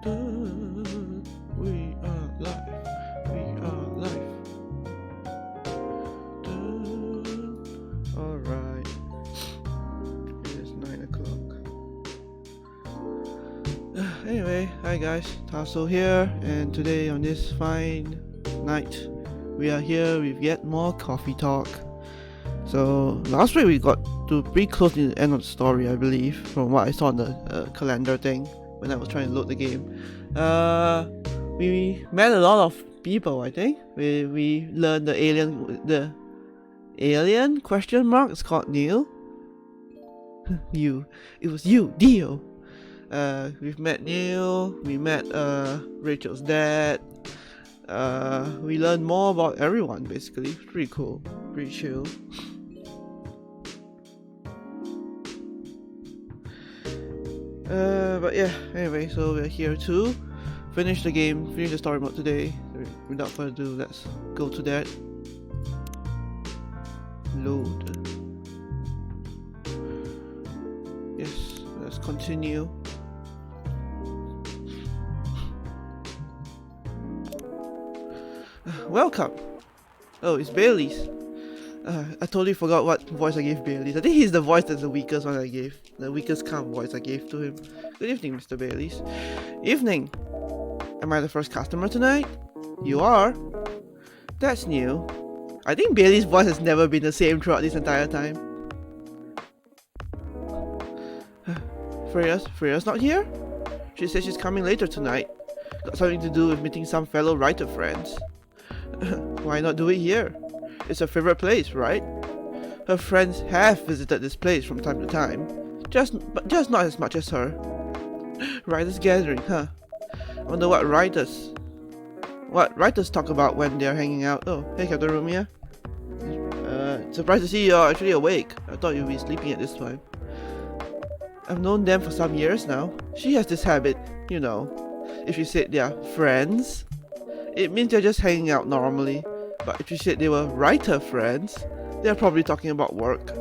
We are live. We are live. Alright. It is 9 o'clock. Anyway, hi guys. Tasso here, and today on this fine night, we are here with yet more coffee talk. So, last week we got to pretty close to the end of the story, I believe, from what I saw on the calendar thing when I was trying to load the game. We met a lot of people, I think. We learned the alien question mark. It's called Neil. It was you, Dio. We've met Neil. We met Rachel's dad. We learned more about everyone. Basically, pretty cool, pretty chill. But yeah, anyway, so we're here to finish the game, finish the story mode today. Without further ado, let's go to that. Load. Yes, let's continue. Welcome! Oh, it's Bailey's. I totally forgot what voice I gave Bailey's. I think he's the voice that's the weakest one I gave. The weakest calm voice I gave to him. Good evening, Mr. Bailey's. Evening! Am I the first customer tonight? You are? That's new. I think Bailey's voice has never been the same throughout this entire time. Freya's not here? She says she's coming later tonight. Got something to do with meeting some fellow writer friends. Why not do it here? It's her favorite place, right? Her friends have visited this place from time to time. Just not as much as her. Writers gathering, huh? Wonder what writers talk about when they're hanging out. Oh, hey Captain Rumia. Surprised to see you're actually awake. I thought you'd be sleeping at this time. I've known them for some years now. She has this habit, you know. If you said they're friends, it means they're just hanging out normally. But if you said they were writer friends, they're probably talking about work.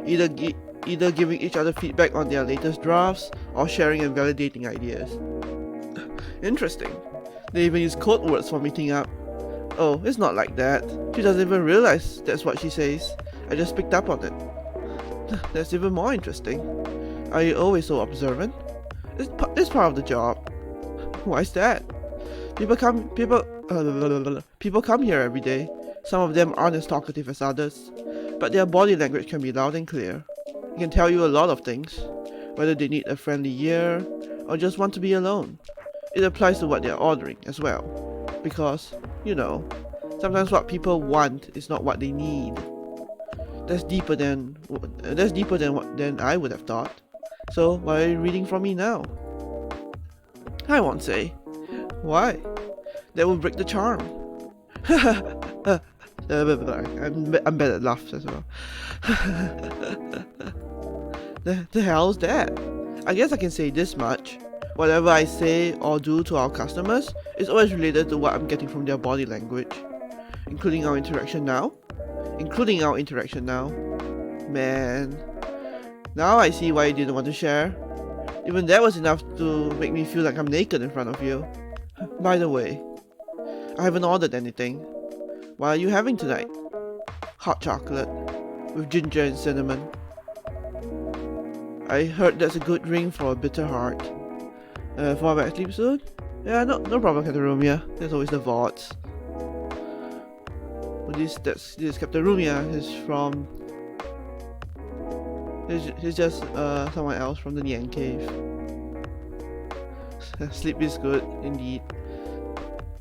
Either giving each other feedback on their latest drafts, or sharing and validating ideas. Interesting. They even use code words for meeting up. Oh, it's not like that. She doesn't even realize that's what she says. I just picked up on it. That's even more interesting. Are you always so observant? It's part of the job. Why's that? People come here every day. Some of them aren't as talkative as others, but their body language can be loud and clear. It can tell you a lot of things, whether they need a friendly ear or just want to be alone. It applies to what they're ordering as well, because, you know, sometimes what people want is not what they need. That's deeper than I would have thought. So why are you reading from me now? I won't say. Why? That will break the charm. I'm bad at laughs as well. The hell's that? I guess I can say this much. Whatever I say or do to our customers is always related to what I'm getting from their body language. Including our interaction now. Man. Now I see why you didn't want to share. Even that was enough to make me feel like I'm naked in front of you. By the way, I haven't ordered anything. What are you having tonight? Hot chocolate with ginger and cinnamon. I heard that's a good drink for a bitter heart. Fall back asleep soon? Yeah, no problem, Captain Rumia. There's always the VODs. Well, this is Captain Rumia. He's just someone else from the Nian Cave. Sleep is good, indeed.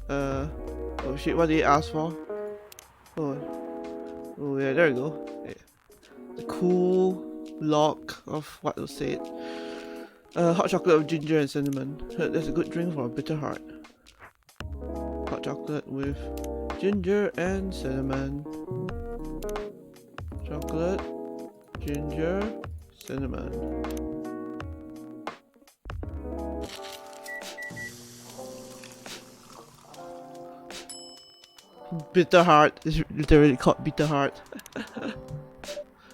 Oh shit, what did he ask for? Oh yeah, there we go. Yeah. The cool lock of what was said. Hot chocolate with ginger and cinnamon. Heard that's a good drink for a bitter heart. Hot chocolate with ginger and cinnamon. Chocolate, ginger, cinnamon. Bitter heart is literally called bitter heart.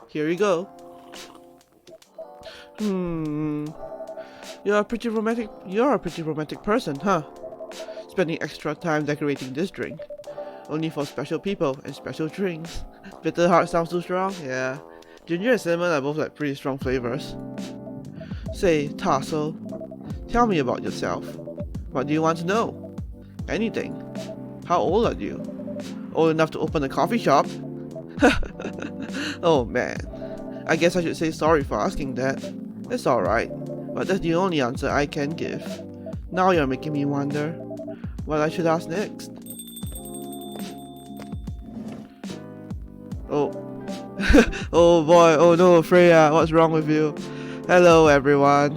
Here we go. You're a pretty romantic person, huh? Spending extra time decorating this drink. Only for special people and special drinks. Bitter heart sounds too strong? Yeah. Ginger and cinnamon are both like pretty strong flavors. Say, Tasso, tell me about yourself. What do you want to know? Anything. How old are you? Old enough to open a coffee shop? Oh man. I guess I should say sorry for asking that. It's alright, but that's the only answer I can give. Now you're making me wonder what I should ask next. Oh. Oh boy, oh no, Freya, what's wrong with you? Hello everyone.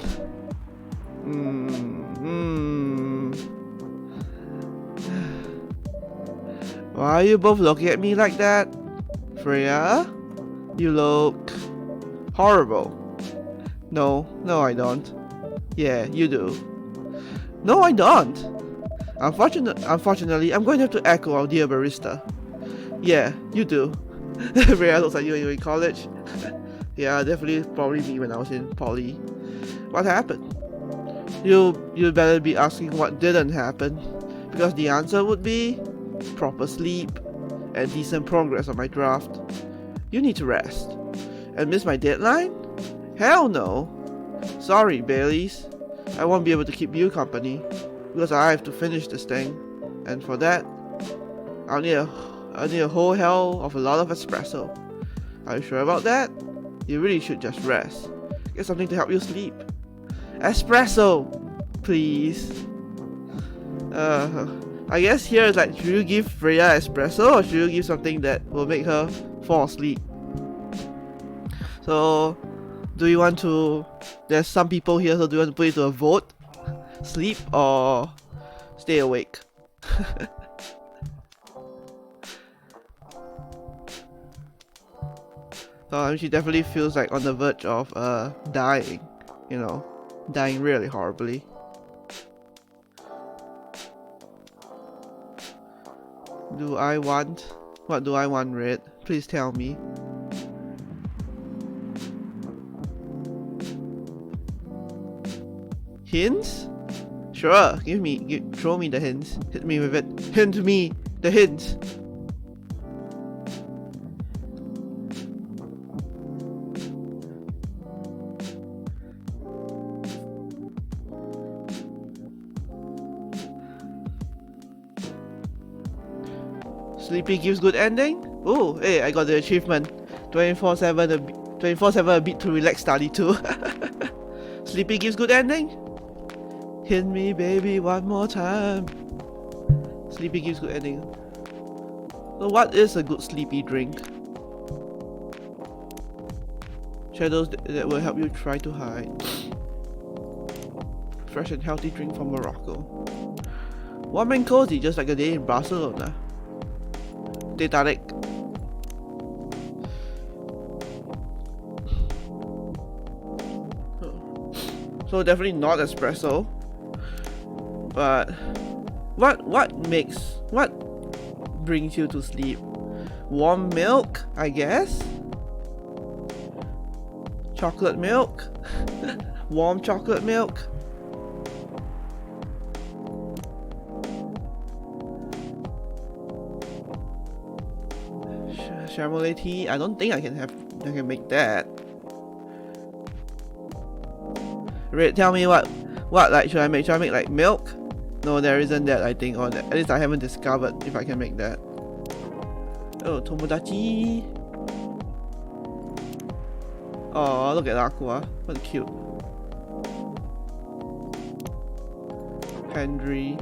Why are you both looking at me like that? Freya? You look horrible. No, I don't. Yeah, you do. No, I don't. Unfortunately, I'm going to have to echo our dear barista. Yeah, you do. Freya looks like you in college. Yeah, definitely probably me when I was in poly. What happened? You'd better be asking what didn't happen, because the answer would be proper sleep and decent progress on my draft. You need to rest. And miss my deadline? Hell no. Sorry, Baileys. I won't be able to keep you company, because I have to finish this thing. And for that, I'll need a whole hell of a lot of espresso. Are you sure about that? You really should just rest. Get something to help you sleep. Espresso! Please. I guess here is like, should you give Freya espresso or should you give something that will make her fall asleep? So, do you want to... There's some people here, so do you want to put it to a vote? Sleep or stay awake? She definitely feels like on the verge of dying, you know, dying really horribly. What do I want, Red? Please tell me. Hints? Sure, throw me the hints. Hit me with it. Hint me the hints. Sleepy gives good ending? Oh, hey, I got the achievement. 24/7 a beat to relax study too. Sleepy gives good ending? Hit me baby one more time. Sleepy gives good ending. So what is a good sleepy drink? Shadows that will help you try to hide. Fresh and healthy drink from Morocco. Warm and cozy, just like a day in Barcelona. Tarik. So definitely not espresso. But what brings you to sleep? Warm milk, I guess. Chocolate milk. Warm chocolate milk. Chamomile tea. I don't think I can make that. Red, tell me what like should I make? Should I make like milk? No, there isn't that, I think, or at least I haven't discovered if I can make that. Oh, tomodachi. Oh, look at Aqua. What cute. Henry.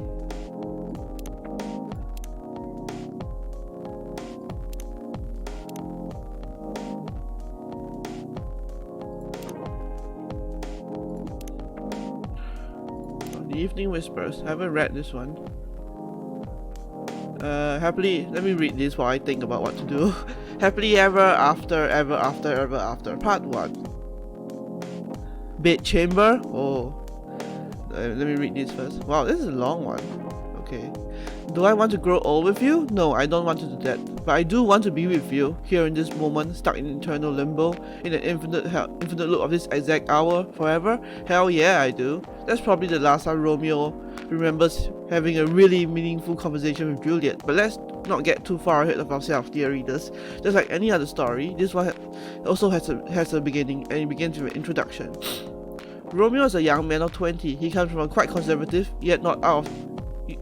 Evening Whispers. I haven't read this one. Happily, let me read this while I think about what to do. Happily ever after, part 1. Bed chamber? Oh. Let me read this first. Wow, this is a long one. Okay. Do I want to grow old with you? No, I don't want to do that. But I do want to be with you, here in this moment, stuck in eternal limbo, in an infinite loop of this exact hour, forever? Hell yeah, I do. That's probably the last time Romeo remembers having a really meaningful conversation with Juliet. But let's not get too far ahead of ourselves, dear readers. Just like any other story, this one also has a beginning, and it begins with an introduction. Romeo is a young man of 20. He comes from a quite conservative,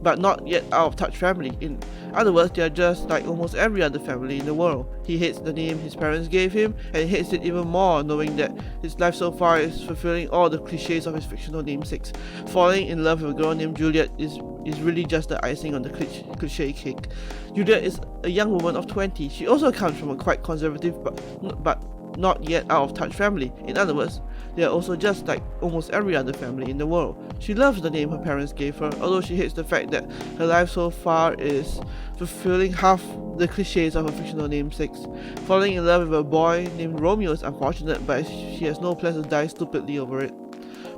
but not yet out of touch family. In other words, they are just like almost every other family in the world. He hates the name his parents gave him, and he hates it even more knowing that his life so far is fulfilling all the cliches of his fictional namesakes. Falling in love with a girl named Juliet is really just the icing on the cliche cake. Juliet is a young woman of 20. She also comes from a quite conservative but not yet out of touch family. In other words, they are also just like almost every other family in the world. She loves the name her parents gave her, although she hates the fact that her life so far is fulfilling half the cliches of her fictional namesakes. Falling in love with a boy named Romeo is unfortunate, but she has no plans to die stupidly over it.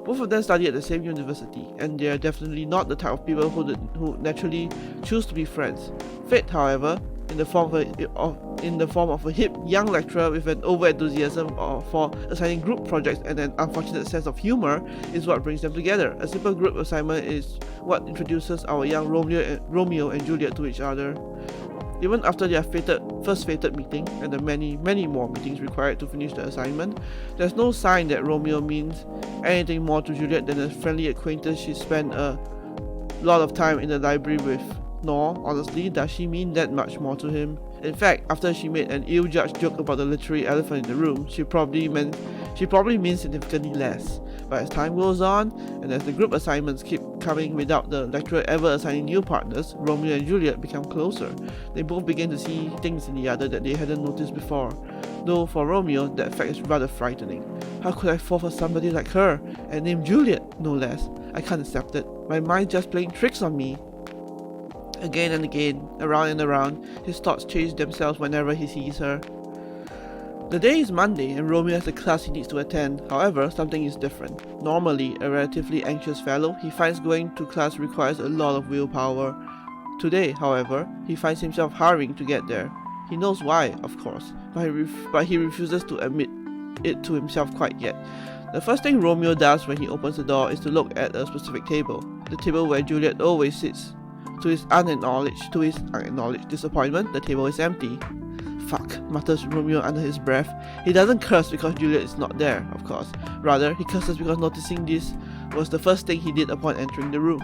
Both of them study at the same university, and they are definitely not the type of people who naturally choose to be friends. Fate, however, in the form of a hip young lecturer with an over-enthusiasm for assigning group projects and an unfortunate sense of humor, is what brings them together. A simple group assignment is what introduces our young Romeo and Juliet to each other. Even after their first fated meeting and the many more meetings required to finish the assignment, there's no sign that Romeo means anything more to Juliet than a friendly acquaintance she spent a lot of time in the library with. Nor, honestly, does she mean that much more to him. In fact, after she made an ill-judged joke about the literary elephant in the room, she probably means significantly less. But as time goes on, and as the group assignments keep coming without the lecturer ever assigning new partners, Romeo and Juliet become closer. They both begin to see things in the other that they hadn't noticed before. Though for Romeo, that fact is rather frightening. How could I fall for somebody like her, and named Juliet, no less? I can't accept it. My mind's just playing tricks on me. Again and again, around and around, his thoughts change themselves whenever he sees her. The day is Monday and Romeo has a class he needs to attend. However, something is different. Normally, a relatively anxious fellow, he finds going to class requires a lot of willpower. Today, however, he finds himself hurrying to get there. He knows why, of course, but he refuses to admit it to himself quite yet. The first thing Romeo does when he opens the door is to look at a specific table, the table where Juliet always sits. To his unacknowledged disappointment, the table is empty. Fuck, mutters Romeo under his breath. He doesn't curse because Juliet is not there, of course. Rather, he curses because noticing this was the first thing he did upon entering the room.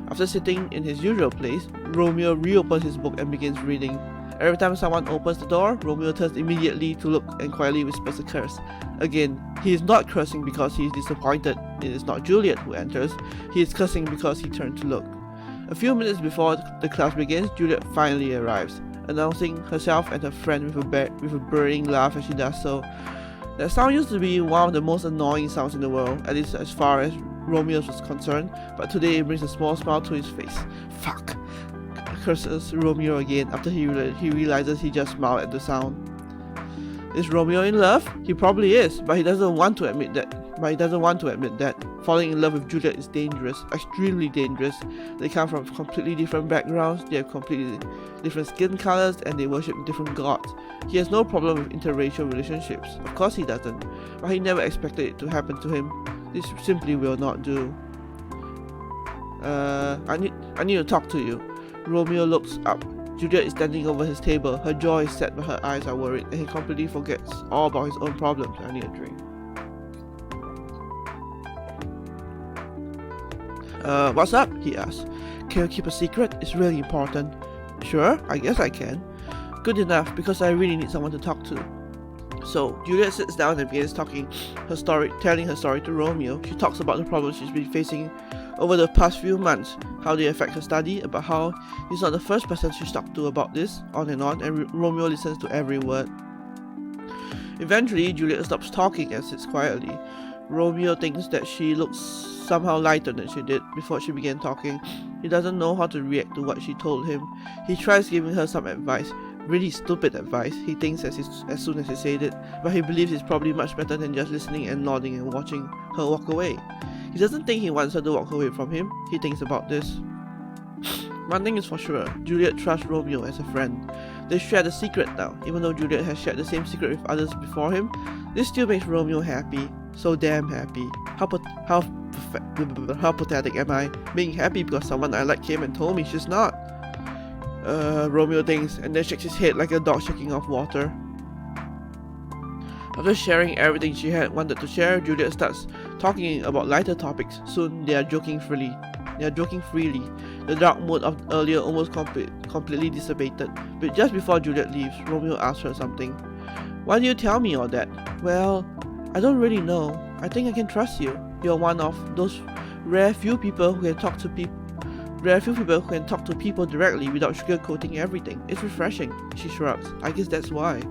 After sitting in his usual place, Romeo reopens his book and begins reading. Every time someone opens the door, Romeo turns immediately to look and quietly whispers a curse. Again, he is not cursing because he is disappointed. It is not Juliet who enters. He is cursing because he turned to look. A few minutes before the class begins, Juliet finally arrives, announcing herself and her friend with a burning laugh as she does so. That sound used to be one of the most annoying sounds in the world, at least as far as Romeo was concerned, but today it brings a small smile to his face. Fuck, curses Romeo again after he realizes he just smiled at the sound. Is Romeo in love? He probably is, but he doesn't want to admit that. Falling in love with Juliet is dangerous, extremely dangerous. They come from completely different backgrounds, they have completely different skin colors, and they worship different gods. He has no problem with interracial relationships. Of course he doesn't, but he never expected it to happen to him. This simply will not do. I need to talk to you. Romeo looks up. Juliet is standing over his table. Her jaw is set, but her eyes are worried, and he completely forgets all about his own problems. I need a drink. What's up? He asks. Can you keep a secret? It's really important. Sure, I guess I can. Good enough, because I really need someone to talk to. So, Juliet sits down and begins telling her story to Romeo. She talks about the problems she's been facing over the past few months, how they affect her study, about how he's not the first person she's talked to about this, on, and Romeo listens to every word. Eventually, Juliet stops talking and sits quietly. Romeo thinks that she looks somehow lighter than she did before she began talking. He doesn't know how to react to what she told him. He tries giving her some advice, really stupid advice, he thinks as soon as he said it, but he believes it's probably much better than just listening and nodding and watching her walk away. He doesn't think he wants her to walk away from him. He thinks about this. One thing is for sure, Juliet trusts Romeo as a friend. They share the secret now. Even though Juliet has shared the same secret with others before him, this still makes Romeo happy. So damn happy. How pathetic am I? Being happy because someone I like came and told me she's not. Romeo thinks, and then shakes his head like a dog shaking off water. After sharing everything she had wanted to share, Juliet starts talking about lighter topics. Soon they are joking freely. The dark mood of earlier almost completely dissipated. But just before Juliet leaves, Romeo asks her something. Why do you tell me all that? Well, I don't really know. I think I can trust you. You're one of those rare few people who can talk to people directly without sugarcoating everything. It's refreshing. She shrugs. I guess that's why.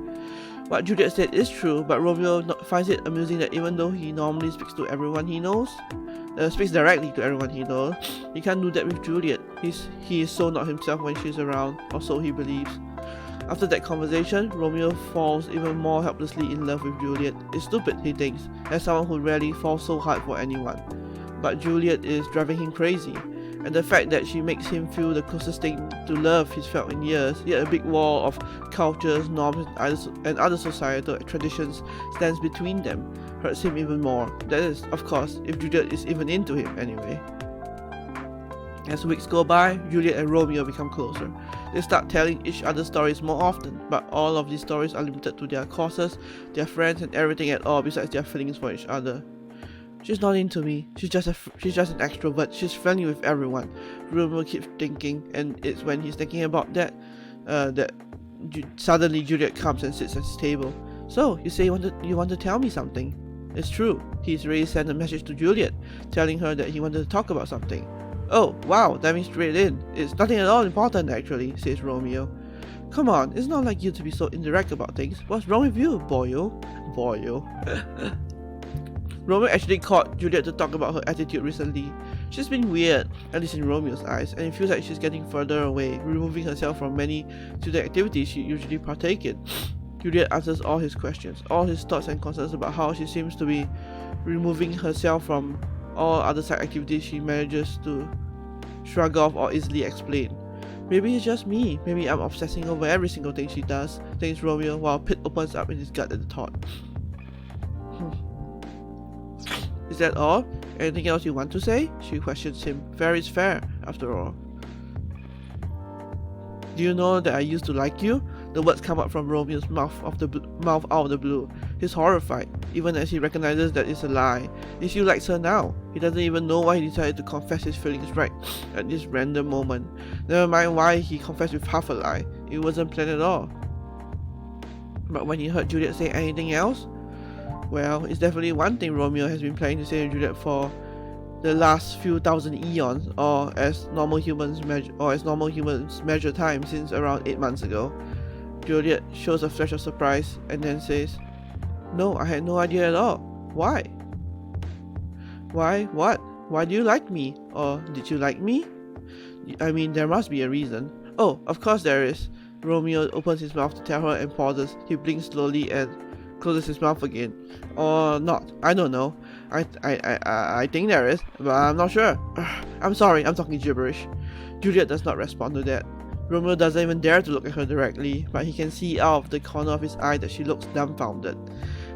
What Juliet said is true, but Romeo finds it amusing that even though he normally speaks to everyone he knows, speaks directly to everyone he knows, he can't do that with Juliet. He is so not himself when she's around, or so he believes. After that conversation, Romeo falls even more helplessly in love with Juliet. It's stupid, he thinks, as someone who rarely falls so hard for anyone. But Juliet is driving him crazy, and the fact that she makes him feel the closest thing to love he's felt in years, yet a big wall of cultures, norms, and other societal traditions stands between them, hurts him even more. That is, of course, if Juliet is even into him anyway. As weeks go by, Juliet and Romeo become closer. They start telling each other stories more often, but all of these stories are limited to their courses, their friends, and everything at all besides their feelings for each other. She's not into me. She's just an extrovert. She's friendly with everyone. Romeo keeps thinking, and it's when he's thinking about that, suddenly Juliet comes and sits at his table. So, you say you want to tell me something? It's true. He's already sent a message to Juliet, telling her that he wanted to talk about something. Oh, wow, diving straight in. It's nothing at all important actually, says Romeo. Come on, it's not like you to be so indirect about things. What's wrong with you, boyo? Romeo actually caught Juliet to talk about her attitude recently. She's been weird, at least in Romeo's eyes, and it feels like she's getting further away, removing herself from many to the activities she usually partake in. Juliet answers all his questions, all his thoughts and concerns about how she seems to be removing herself from all other side activities she manages to shrug off or easily explain. Maybe it's just me. Maybe I'm obsessing over every single thing she does, thinks Romeo, while Pit opens up in his gut at the thought. Is that all? Anything else you want to say? She questions him. Fair is fair, after all. Do you know that I used to like you? The words come out from Romeo's mouth out of the blue. He's horrified, even as he recognizes that it's a lie. He still likes her now. He doesn't even know why he decided to confess his feelings right at this random moment. Never mind why he confessed with half a lie. It wasn't planned at all. But when he heard Juliet say anything else, well, it's definitely one thing Romeo has been planning to say to Juliet for the last few thousand eons, or as normal humans measure time since around 8 months ago. Juliet shows a flash of surprise and then says, "No, I had no idea at all. Why? Why? What? Why do you like me? Or did you like me? I mean, there must be a reason." "Oh, of course there is." Romeo opens his mouth to tell her and pauses. He blinks slowly and closes his mouth again. Or not. I don't know. I think there is, but I'm not sure. I'm sorry, I'm talking gibberish. Juliet does not respond to that. Romeo doesn't even dare to look at her directly, but he can see out of the corner of his eye that she looks dumbfounded.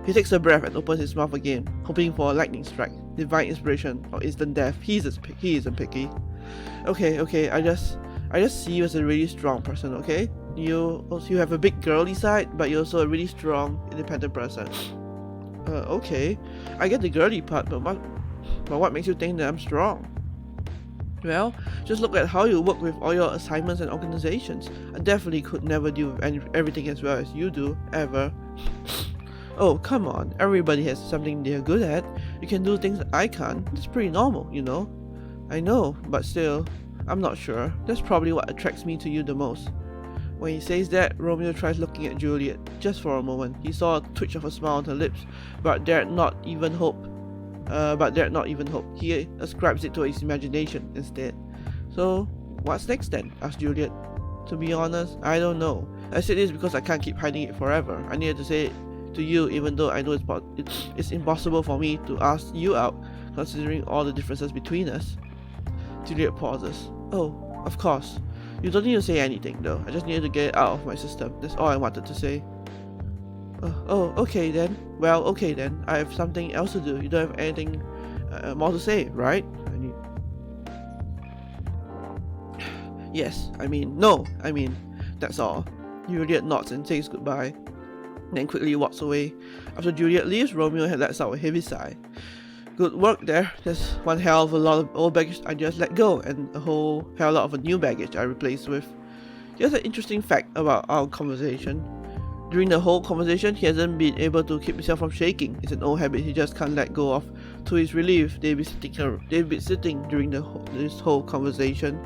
He takes a breath and opens his mouth again, hoping for a lightning strike, divine inspiration, or instant death. He isn't picky. Okay, I just see you as a really strong person, okay? You have a big girly side, but you're also a really strong, independent person. Okay. I get the girly part, but what makes you think that I'm strong? Well, just look at how you work with all your assignments and organizations. I definitely could never do with everything as well as you do, ever. Oh, come on. Everybody has something they're good at. You can do things that I can't. It's pretty normal, you know? I know, but still, I'm not sure. That's probably what attracts me to you the most. When he says that, Romeo tries looking at Juliet. Just for a moment, he saw a twitch of a smile on her lips, but dared not even hope. He ascribes it to his imagination instead. "So, what's next then?" asked Juliet. "To be honest, I don't know. I said this because I can't keep hiding it forever. I needed to say it to you, even though I know it's impossible for me to ask you out, considering all the differences between us." Juliet pauses. "Oh, of course. You don't need to say anything though. I just needed to get it out of my system. That's all I wanted to say. Oh, okay then. Well, okay then. I have something else to do. You don't have anything more to say, right? Yes, no, that's all. Juliet nods and says goodbye, then quickly walks away. After Juliet leaves, Romeo lets out a heavy sigh. Good work there. There's one hell of a lot of old baggage I just let go, and a whole hell lot of a new baggage I replaced with. Here's an interesting fact about our conversation. During the whole conversation, he hasn't been able to keep himself from shaking. It's an old habit he just can't let go of. To his relief, they've been sitting during this whole conversation,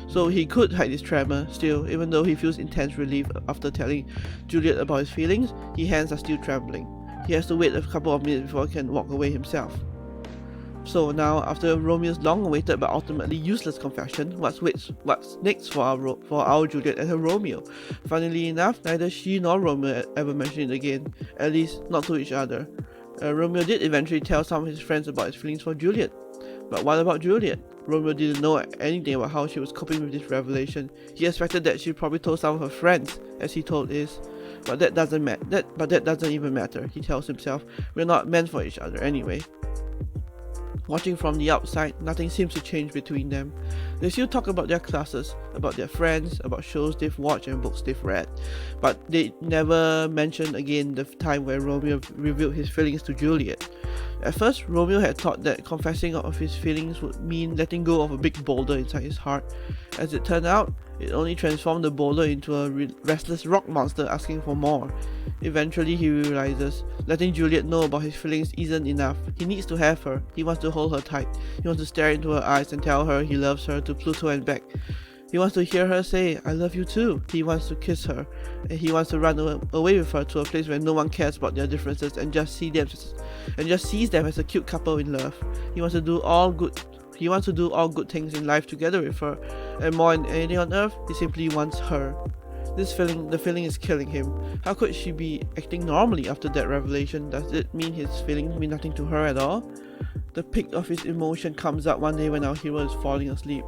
so he could hide his tremor. Still, even though he feels intense relief after telling Juliet about his feelings, his hands are still trembling. He has to wait a couple of minutes before he can walk away himself. So now, after Romeo's long-awaited but ultimately useless confession, what's next for our Juliet and her Romeo? Funnily enough, neither she nor Romeo ever mentioned it again, at least not to each other. Romeo did eventually tell some of his friends about his feelings for Juliet. But what about Juliet? Romeo didn't know anything about how she was coping with this revelation. He expected that she probably told some of her friends, as he told Is. But that doesn't even matter, he tells himself. We're not meant for each other anyway. Watching from the outside, nothing seems to change between them. They still talk about their classes, about their friends, about shows they've watched and books they've read. But they never mention again the time where Romeo revealed his feelings to Juliet. At first, Romeo had thought that confessing of his feelings would mean letting go of a big boulder inside his heart. As it turned out, it only transformed the boulder into a restless rock monster asking for more. Eventually, he realizes letting Juliet know about his feelings isn't enough. He needs to have her. He wants to hold her tight. He wants to stare into her eyes and tell her he loves her to Pluto and back. He wants to hear her say, "I love you too." He wants to kiss her. And he wants to run away with her to a place where no one cares about their differences and just sees them as a cute couple in love. He wants to do all good things in life together with her, and more than anything on earth, he simply wants her. The feeling is killing him. How could she be acting normally after that revelation? Does it mean his feelings mean nothing to her at all? The peak of his emotion comes up one day when our hero is falling asleep.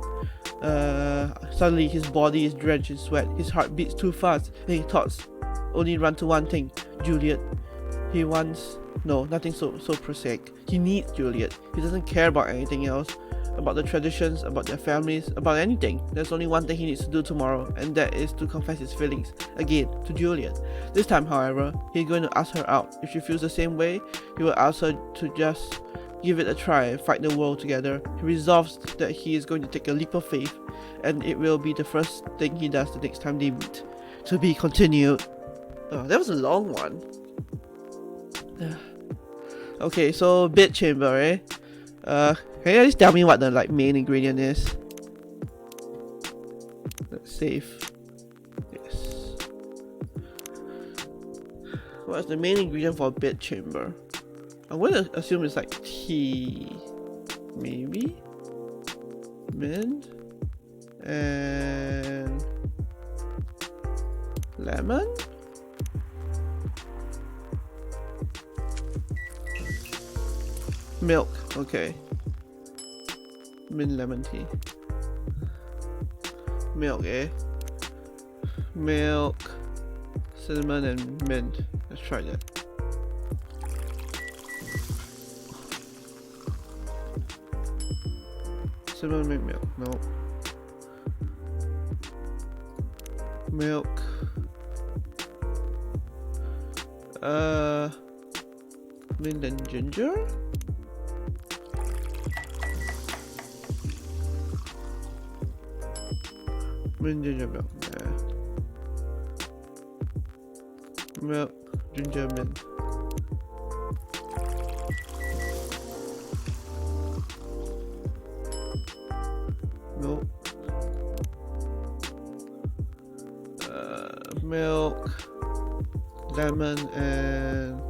Suddenly his body is drenched in sweat, his heart beats too fast, and his thoughts only run to one thing, Juliet. He wants... No, nothing so prosaic. He needs Juliet. He doesn't care about anything else, about the traditions, about their families, about anything. There's only one thing he needs to do tomorrow, and that is to confess his feelings, again, to Juliet. This time, however, he's going to ask her out. If she feels the same way, he will ask her to just give it a try and fight the world together. He resolves that he is going to take a leap of faith, and it will be the first thing he does the next time they meet. To be continued. Oh, that was a long one. Okay, so bed chamber, eh? Can you just tell me what the main ingredient is? Let's save. Yes. What's the main ingredient for a bed chamber? I'm going to assume it's like tea, maybe, mint, and lemon. Milk, okay. Mint lemon tea. Milk, eh? Milk, cinnamon, and mint. Let's try that. Cinnamon, mint, milk. No. Milk. Mint and ginger? Mint, ginger, milk. Yeah. Milk, ginger, mint. Nope. Milk, lemon, and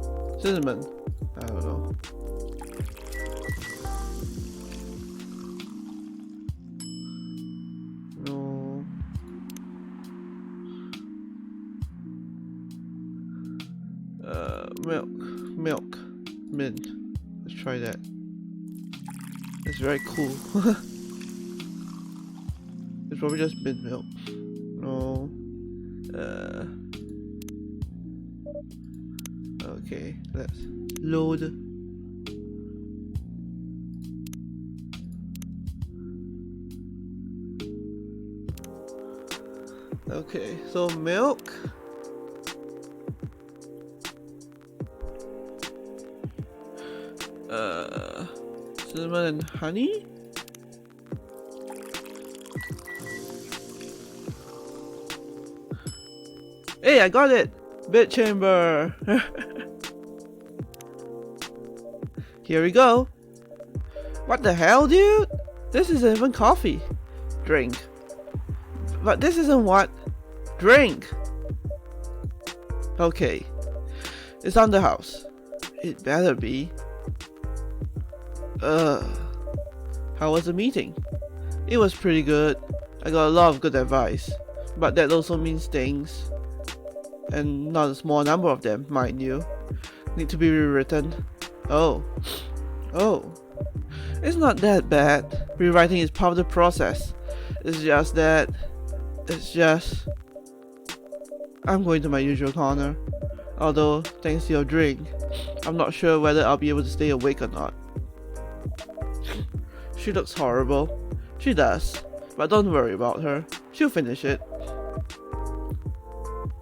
cinnamon. I don't know. No. Milk, mint. Let's try that. It's very cool. It's probably just mint milk. No. Okay, let's load. Okay, so milk. Cinnamon and honey? Hey, I got it! Bed chamber! Here we go. What the hell, dude? This isn't even coffee. Drink. But this isn't what? Drink! Okay. It's on the house. It better be. How was the meeting? It was pretty good. I got a lot of good advice. But that also means things. And not a small number of them, mind you, need to be rewritten. Oh. It's not that bad. Rewriting is part of the process. It's just I'm going to my usual corner. Although, thanks to your drink, I'm not sure whether I'll be able to stay awake or not. She looks horrible. She does. But don't worry about her. She'll finish it.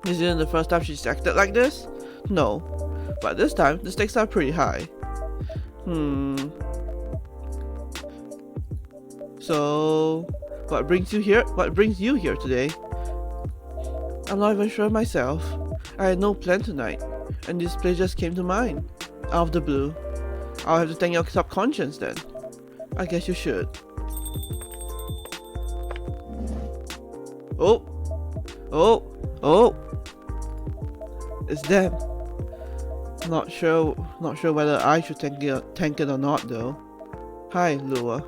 Isn't it the first time she's acted like this? No. But this time, the stakes are pretty high. So, what brings you here? What brings you here today? I'm not even sure myself. I had no plan tonight, and this place just came to mind, out of the blue. I'll have to thank your subconscious then. I guess you should. Oh! It's them. Not sure whether I should thank it or not though. Hi, Lua.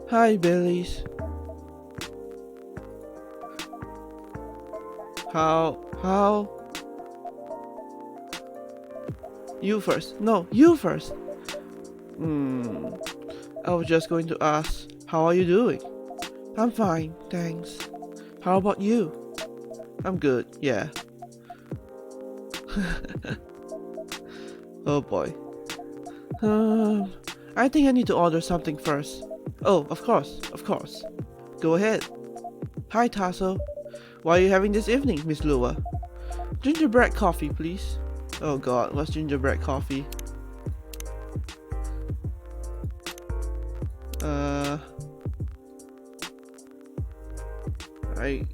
Hi, Billies. How? You first. No, you first. I was just going to ask, how are you doing? I'm fine, thanks. How about you? I'm good, yeah. Oh boy. I think I need to order something first. Oh, of course. Go ahead. Hi, Tasso. What are you having this evening, Miss Lua? Gingerbread coffee, please. Oh god, what's gingerbread coffee?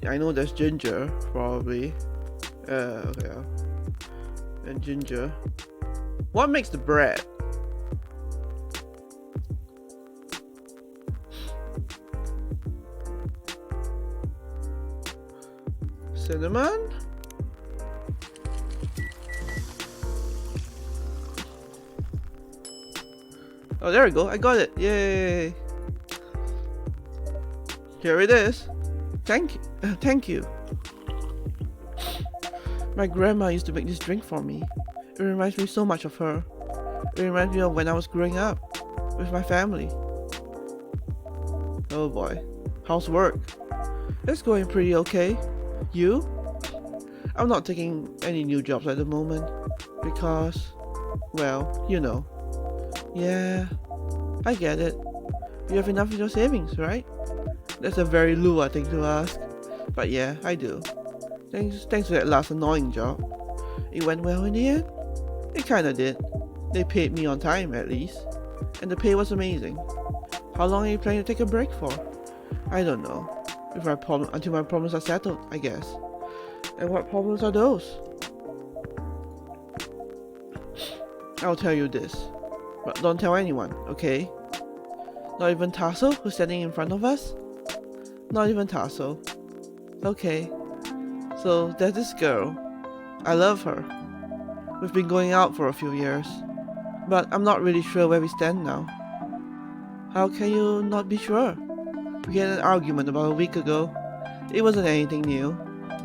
I know there's ginger, probably. Okay. And ginger. What makes the bread? Cinnamon? Oh, there we go. I got it. Yay! Here it is. Thank you. My grandma used to make this drink for me. It reminds me so much of her. It reminds me of when I was growing up with my family. Oh boy. How's work? It's going pretty okay. You? I'm not taking any new jobs at the moment because, well, you know. Yeah, I get it. You have enough in your savings, right? That's a very Lua thing to ask. But yeah, I do. Thanks to that last annoying job. It went well in the end? It kinda did. They paid me on time at least. And the pay was amazing. How long are you planning to take a break for? I don't know. Until my problems are settled, I guess. And what problems are those? I'll tell you this. But don't tell anyone, okay? Not even Tasso, who's standing in front of us? Not even Tasso. Okay. So there's this girl. I love her. We've been going out for a few years. But I'm not really sure where we stand now. How can you not be sure? We had an argument about a week ago. It wasn't anything new.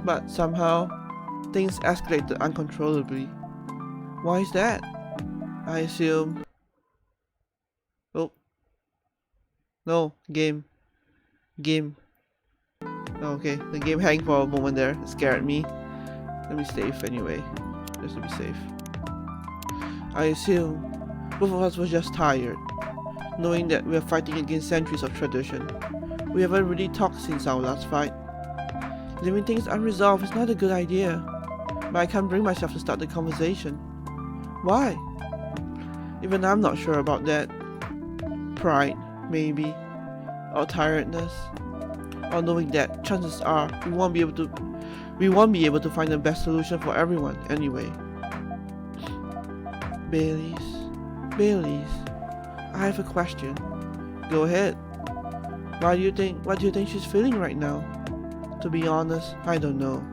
But somehow, things escalated uncontrollably. Why is that? I assume... Oh. No, game. Okay, the game hanged for a moment there. It scared me. Let me save anyway, just to be safe. I assume both of us were just tired, knowing that we are fighting against centuries of tradition. We haven't really talked since our last fight. Leaving things unresolved is not a good idea, but I can't bring myself to start the conversation. Why? Even I'm not sure about that. Pride, maybe, or tiredness, or knowing that chances are we won't be able to find the best solution for everyone anyway. Baileys, I have a question. Go ahead. What do you think she's feeling right now? To be honest, I don't know.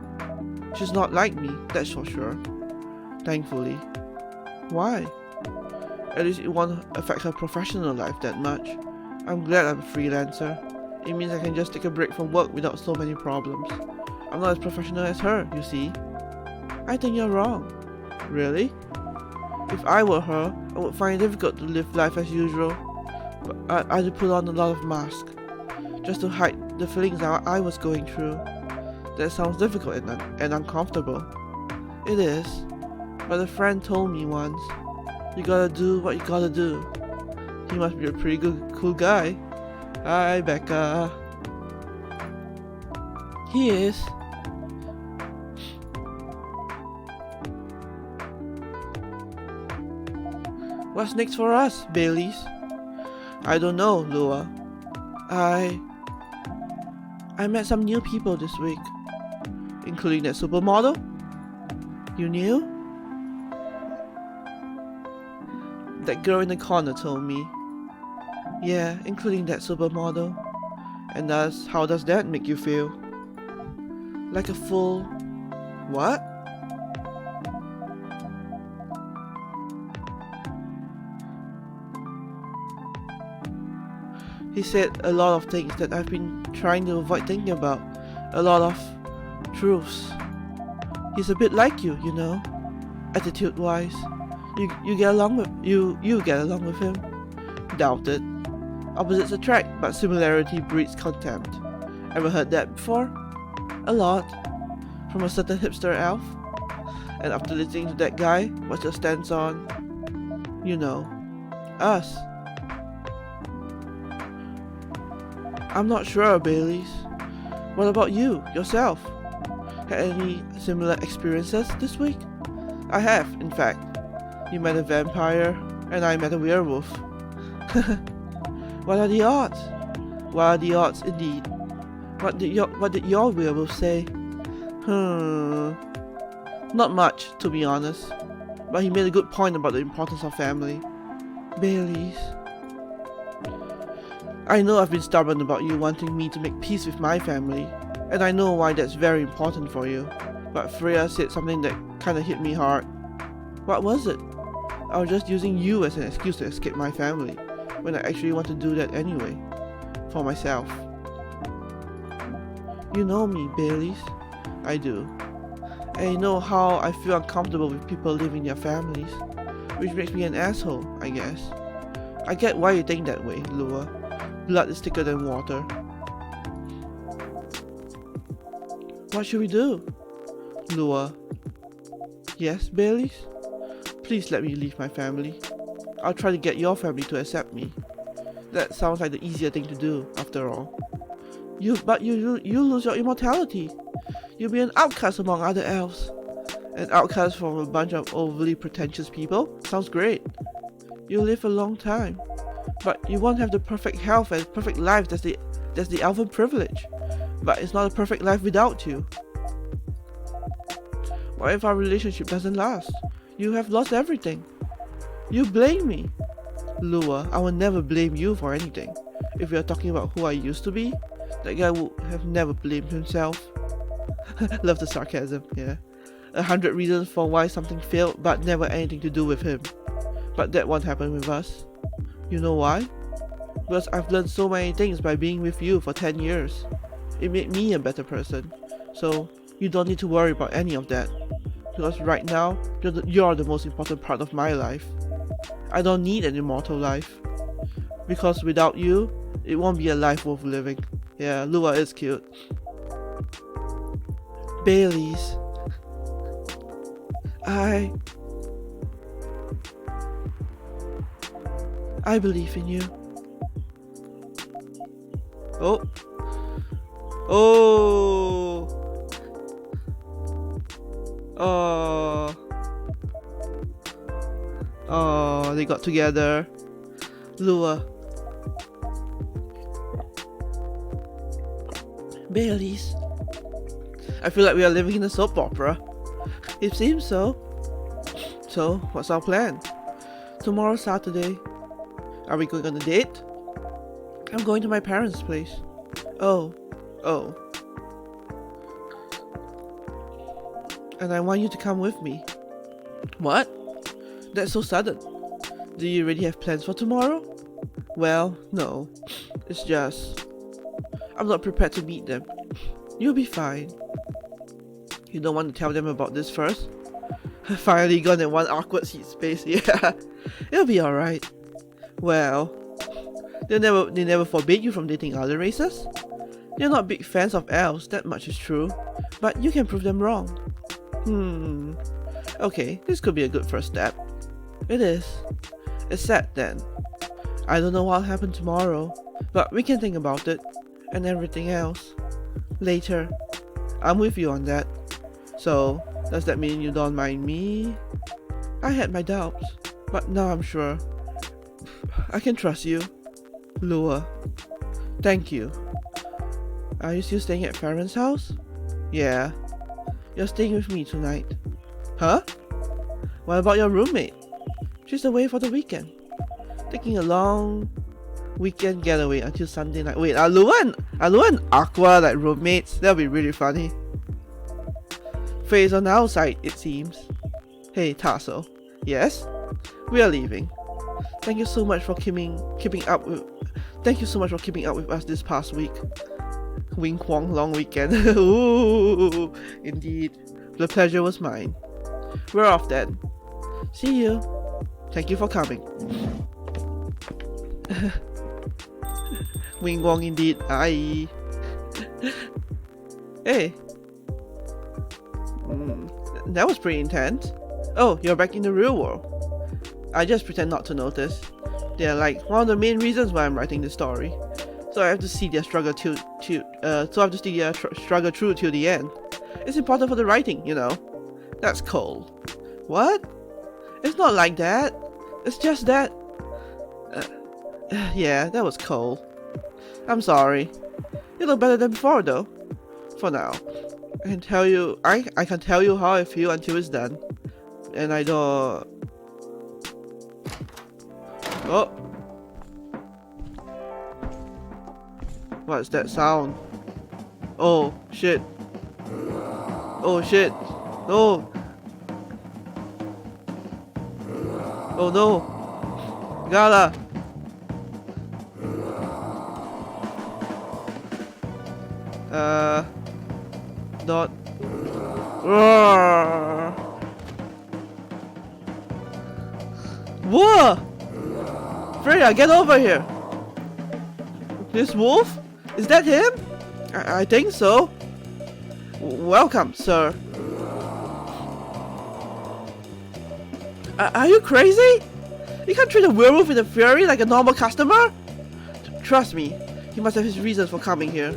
She's not like me, that's for sure. Thankfully. Why? At least it won't affect her professional life that much. I'm glad I'm a freelancer. It means I can just take a break from work without so many problems. I'm not as professional as her, you see. I think you're wrong. Really? If I were her, I would find it difficult to live life as usual. But I'd put on a lot of masks, just to hide the feelings that I was going through. That sounds difficult and uncomfortable. It is. But a friend told me once, you gotta do what you gotta do. He must be a pretty cool guy. Hi, Becca. He is. What's next for us, Baileys? I don't know, Lua. I met some new people this week, including that supermodel. You knew? That girl in the corner told me. Yeah, including that supermodel. And how does that make you feel? Like a fool. What? He said a lot of things that I've been trying to avoid thinking about. A lot of truths. He's a bit like you, you know, attitude-wise. You get along with him. Doubt it. Opposites attract, but similarity breeds contempt. Ever heard that before? A lot. From a certain hipster elf. And after listening to that guy, what's your stance on, you know, us? I'm not sure, Baileys. What about you, yourself? Had any similar experiences this week? I have, in fact. You met a vampire, and I met a werewolf. What are the odds? What are the odds, indeed? What did your werewolf say? Not much, to be honest. But he made a good point about the importance of family. Baileys. I know I've been stubborn about you wanting me to make peace with my family, and I know why that's very important for you. But Freya said something that kinda hit me hard. What was it? I was just using you as an excuse to escape my family, when I actually want to do that anyway. For myself. You know me, Baileys. I do. And you know how I feel uncomfortable with people leaving their families, which makes me an asshole, I guess. I get why you think that way, Lua. Blood is thicker than water. What should we do? Lua. Yes, Baileys? Please let me leave my family. I'll try to get your family to accept me. That sounds like the easier thing to do, after all. But you lose your immortality. You'll be an outcast among other elves. An outcast from a bunch of overly pretentious people? Sounds great. You'll live a long time. But you won't have the perfect health and perfect life that's the elven privilege. But it's not a perfect life without you. What if our relationship doesn't last? You have lost everything. You blame me. Lua, I will never blame you for anything. If you're talking about who I used to be, that guy would have never blamed himself. Love the sarcasm, yeah. 100 reasons for why something failed, but never anything to do with him. But that won't happen with us. You know why? Because I've learned so many things by being with you for 10 years. It made me a better person. So, you don't need to worry about any of that. Because right now, you're the most important part of my life. I don't need an immortal life. Because without you, it won't be a life worth living. Yeah, Lua is cute. Bailey's. I believe in you. Oh. Oh. Oh. Oh, they got together. Lua. Bailey's. I feel like we are living in a soap opera. It seems so. So, what's our plan? Tomorrow's Saturday. Are we going on a date? I'm going to my parents' place. Oh. And I want you to come with me. What? That's so sudden. Do you already have plans for tomorrow? Well, no. It's just... I'm not prepared to meet them. You'll be fine. You don't want to tell them about this first? Finally gone in one awkward seat space, yeah. It'll be alright. Well, they never forbade you from dating other races? They're not big fans of elves, that much is true. But you can prove them wrong. Okay, this could be a good first step. It is. It's sad then. I don't know what'll happen tomorrow, but we can think about it, and everything else, later. I'm with you on that. So, does that mean you don't mind me? I had my doubts, but now I'm sure. I can trust you. Lua. Thank you. Are you still staying at Farron's house? Yeah. You're staying with me tonight. Huh? What about your roommate? She's away for the weekend. Taking a long weekend getaway until Sunday night. Wait, are Lua and Aqua like roommates? That'll be really funny. Faye's on our side, it seems. Hey, Tasso. Yes? We are leaving. Thank you so much for keeping up with us this past week. Wing Kwong long weekend. Ooh, indeed. The pleasure was mine. We're off then. See you. Thank you for coming. Wing Wong indeed. Aye. Hey. That was pretty intense. Oh, you're back in the real world. I just pretend not to notice. They're like one of the main reasons why I'm writing this story. So I have to see their struggle through till the end. It's important for the writing, you know. That's cold. What? It's not like that. It's just that. Yeah, that was cold. I'm sorry. You look better than before, though. For now, I can tell you how I feel until it's done, and I don't. Oh. What's that sound? Oh shit. Oh shit. No. Oh no. Gala. Not. Whoa! Freya, get over here! This wolf? Is that him? I think so. Welcome, sir. Are you crazy? You can't treat a werewolf with a fury like a normal customer? Trust me, he must have his reasons for coming here.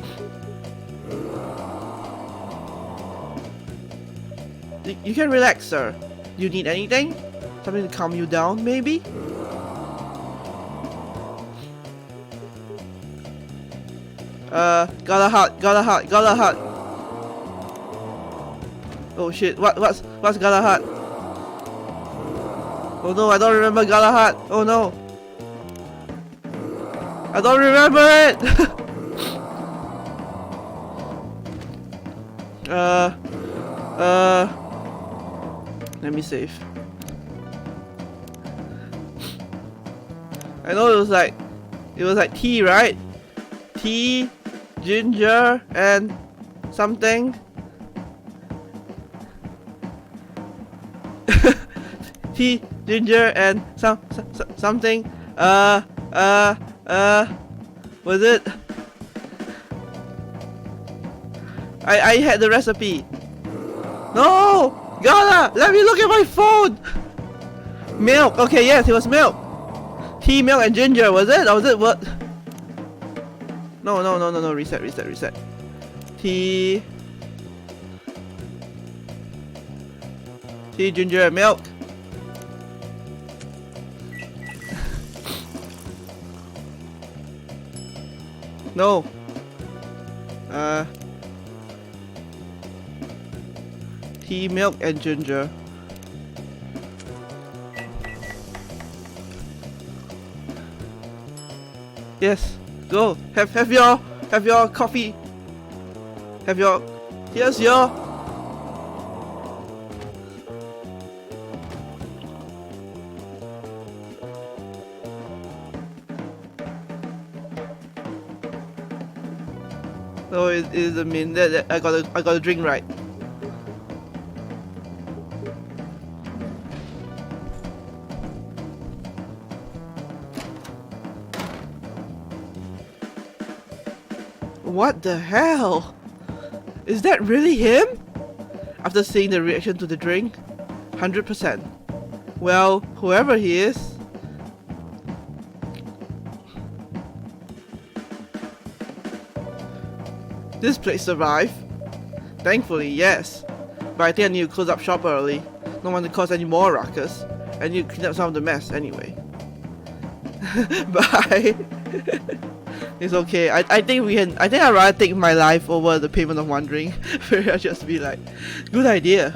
You can relax, sir. Do you need anything? Something to calm you down, maybe? Got a hut. Oh shit, what's Galahad? Oh no, I don't remember Galahad. Oh no. I don't remember it! Let me save. I know it was like tea, right? Tea, ginger, and something. Tea, ginger, and something. Was it? I had the recipe. No! Gala! Let me look at my phone! Milk! Okay, yes, it was milk! Tea, milk, and ginger, was it? Or was it what? No, reset. Tea, ginger, and milk. No. Tea, milk, and ginger. Yes, go. Have your coffee. Here's your. No, it is a min. I got a drink right. What the hell? Is that really him? After seeing the reaction to the drink, 100%. Well, whoever he is. This place survived. Thankfully, yes. But I think I need to close up shop early. Don't want to cause any more ruckus. I need to clean up some of the mess anyway. Bye. It's okay. I think I'd rather take my life over the payment of wandering. I'll just be like, good idea.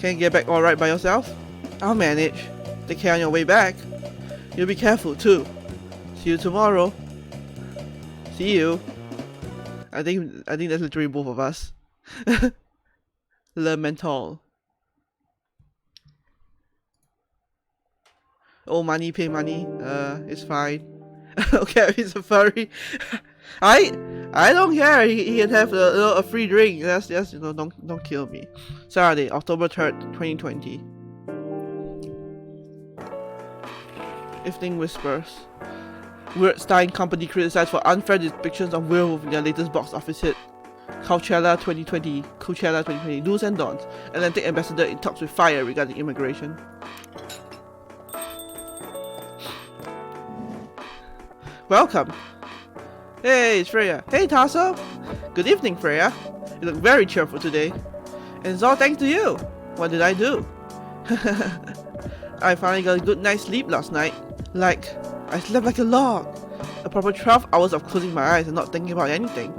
Can you get back alright by yourself? I'll manage. Take care on your way back. You'll be careful too. See you tomorrow. See you. I think that's literally both of us. Le mental. Oh, money, pay money. It's fine. Okay, he's a furry. I don't care. He can have a free drink. That's don't kill me. Saturday, October 3rd, 2020. Evening Whispers. Weird Stein Company criticized for unfair depictions of werewolf in their latest box office hit. Coachella 2020. Do's and don'ts. Atlantic ambassador in talks with Fire regarding immigration. Welcome. Hey, it's Freya. Hey, Tasso. Good evening, Freya. You look very cheerful today. And it's all thanks to you. What did I do? I finally got a good night's sleep last night. Like, I slept like a log. A proper 12 hours of closing my eyes and not thinking about anything.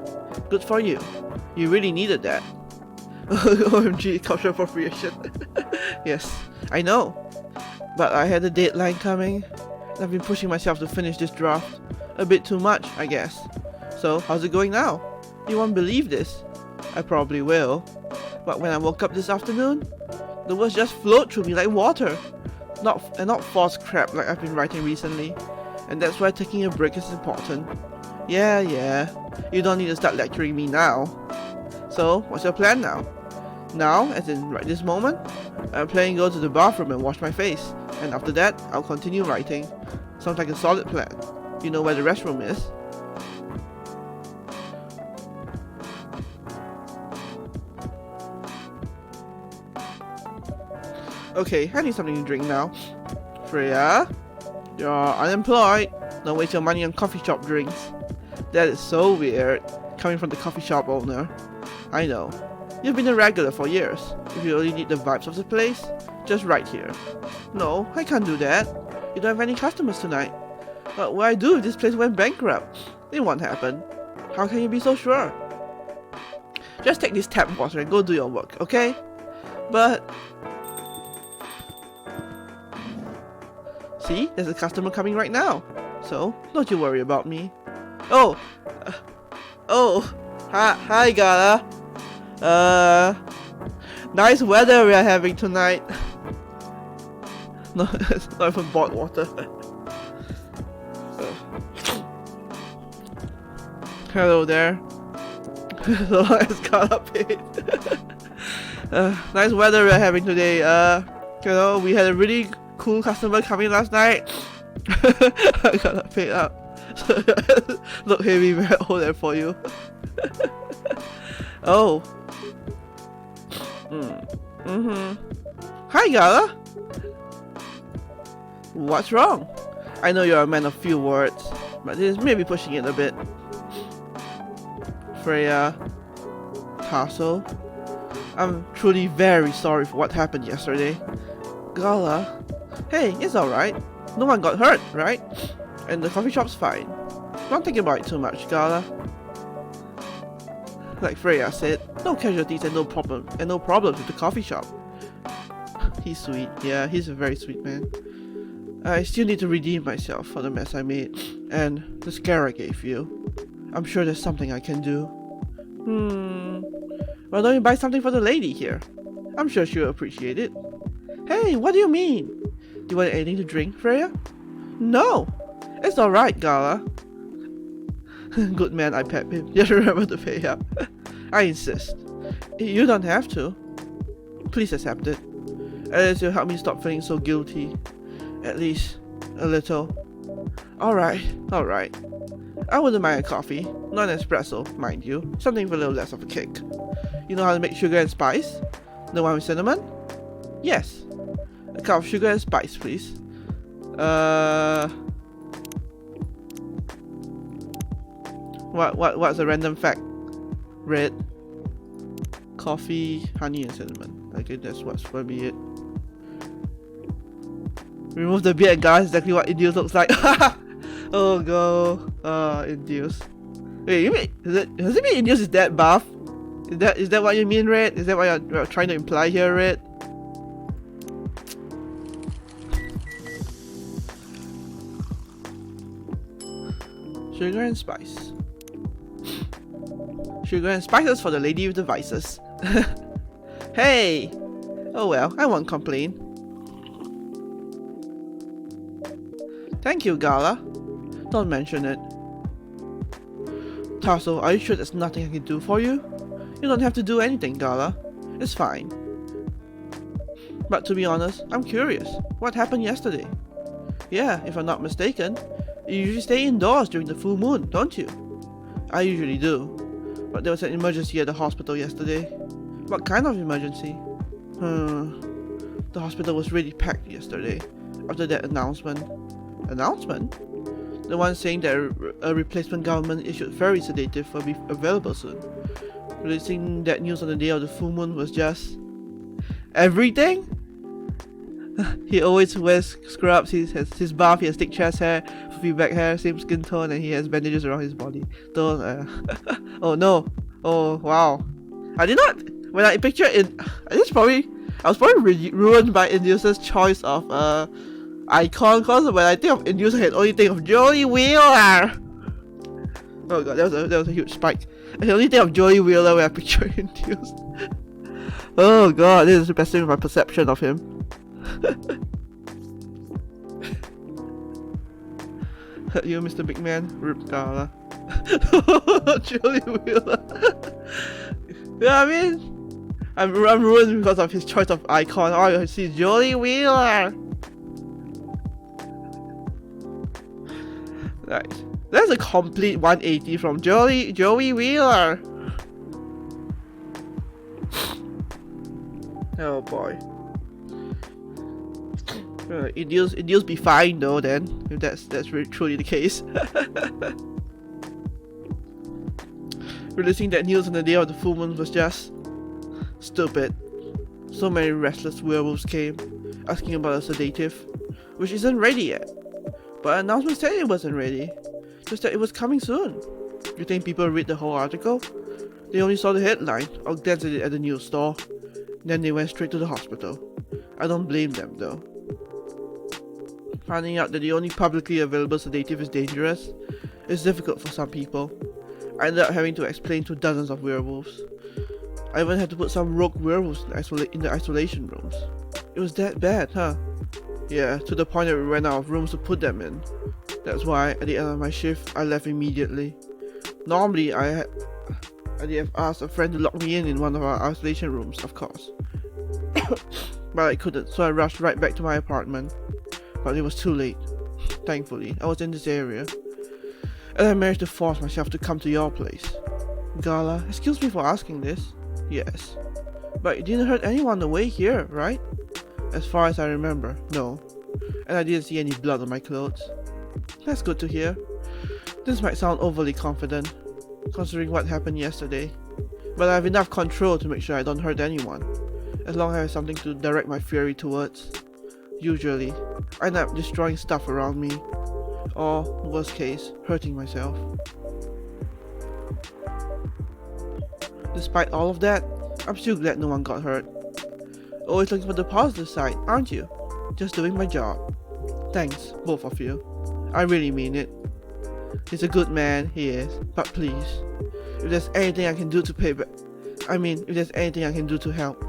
Good for you. You really needed that. OMG, cultural appropriation. Yes, I know. But I had a deadline coming. I've been pushing myself to finish this draft. A bit too much, I guess. So, how's it going now? You won't believe this. I probably will. But when I woke up this afternoon, the words just flowed through me like water. Not false crap like I've been writing recently. And that's why taking a break is important. Yeah. You don't need to start lecturing me now. So, what's your plan now? Now, as in right this moment, I'm planning to go to the bathroom and wash my face. And after that, I'll continue writing. Sounds like a solid plan. You know where the restroom is. Okay, I need something to drink now. Freya, you're unemployed. Don't waste your money on coffee shop drinks. That is so weird, coming from the coffee shop owner. I know. You've been a regular for years. If you really need the vibes of the place, just right here. No, I can't do that. You don't have any customers tonight. What would I do if this place went bankrupt? It won't happen. How can you be so sure? Just take this tap water and go do your work, okay? But... see, there's a customer coming right now. So, don't you worry about me. Hi Gala. Nice weather we are having tonight. No, it's not even bought water. Hello there. So it's Gala paid. Nice weather we are having today. We had a really cool customer coming last night. I got paid up. Look, hey, we hold that for you. Oh, Hi, Gala. What's wrong? I know you're a man of few words, but this may be pushing it a bit. Freya, Tasso, I'm truly very sorry for what happened yesterday. Gala, hey, it's alright. No one got hurt, right? And the coffee shop's fine. Don't think about it too much, Gala. Like Freya said, no casualties and no problems with the coffee shop. He's sweet. Yeah, he's a very sweet man. I still need to redeem myself for the mess I made and the scare I gave you. I'm sure there's something I can do. Why don't you buy something for the lady here? I'm sure she'll appreciate it. Hey, what do you mean? Do you want anything to drink, Freya? No! It's alright, Gala. Good man, I pep him. Just remember to pay up. I insist. You don't have to. Please accept it. At least you'll help me stop feeling so guilty. At least a little. Alright. I wouldn't mind a coffee. Not an espresso, mind you. Something with a little less of a kick. You know how to make sugar and spice? The one with cinnamon? Yes. A cup of sugar and spice, please. What's a random fact? Red. Coffee, honey and cinnamon. I guess that's what's gonna be it. Remove the beard and Gala is exactly what Induce looks like. Oh no. Induce. Wait, you mean does it mean Induce is that buff? Is that what you mean, Red? Is that what you're trying to imply here, Red? Sugar and spice. Sugar and spices for the lady with the vices. Hey! Oh well, I won't complain. Thank you, Gala. Don't mention it. Tasso, are you sure there's nothing I can do for you? You don't have to do anything, Gala. It's fine. But to be honest, I'm curious. What happened yesterday? Yeah, if I'm not mistaken, you usually stay indoors during the full moon, don't you? I usually do. But there was an emergency at the hospital yesterday. What kind of emergency? The hospital was really packed yesterday after that announcement. Announcement? The one saying that a replacement government issued ferry sedative will be available soon. Releasing that news on the day of the full moon was just everything? He always wears scrubs, he has his bath, he has thick chest hair, fluffy back hair, same skin tone, and he has bandages around his body. Don't oh no. Oh wow. I did not when I picture it I was probably ruined by Inducer's choice of icon, cause when I think of Inducer I can only think of Joey Wheeler. Oh god, that was a huge spike. I can only think of Joey Wheeler when I picture Induce. Oh god, this is messing with my perception of him. Hurt you, Mr. Big Man? Rip Gala. Joey Wheeler. Yeah, I mean, I'm ruined because of his choice of icon. All I see is Joey Wheeler. Right. That's a complete 180 from Joey Wheeler. Oh boy. Induce be fine though then, if that's really truly the case. Releasing that news on the day of the full moon was just stupid. So many restless werewolves came, asking about a sedative, which isn't ready yet. But an announcement said it wasn't ready, just that it was coming soon. You think people read the whole article? They only saw the headline, or glanced at it at the news store. Then they went straight to the hospital. I don't blame them though. Finding out that the only publicly available sedative is dangerous is difficult for some people. I ended up having to explain to dozens of werewolves. I even had to put some rogue werewolves in the isolation rooms. It was that bad, huh? Yeah, to the point that we ran out of rooms to put them in. That's why, at the end of my shift, I left immediately. Normally, I'd have asked a friend to lock me in one of our isolation rooms, of course. But I couldn't, so I rushed right back to my apartment. But it was too late. Thankfully, I was in this area. And I managed to force myself to come to your place. Gala, excuse me for asking this. Yes. But you didn't hurt anyone on the way here, right? As far as I remember, no. And I didn't see any blood on my clothes. That's good to hear. This might sound overly confident, considering what happened yesterday. But I have enough control to make sure I don't hurt anyone, as long as I have something to direct my fury towards. Usually, I end up destroying stuff around me, or, worst case, hurting myself. Despite all of that, I'm still glad no one got hurt. Always looking for the positive side, aren't you? Just doing my job. Thanks, both of you. I really mean it. He's a good man, he is, but please, if there's anything I can do to pay back, if there's anything I can do to help,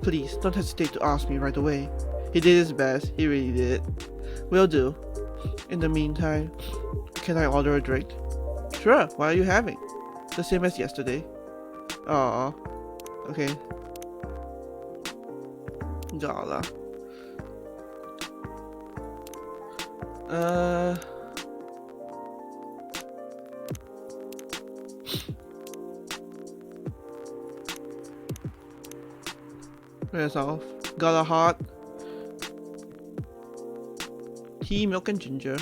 please don't hesitate to ask me right away. He did his best, he really did. Will do. In the meantime, can I order a drink? Sure, what are you having? The same as yesterday. Aww. Okay. Gala. Where's off? Gala hot. Tea, milk and ginger.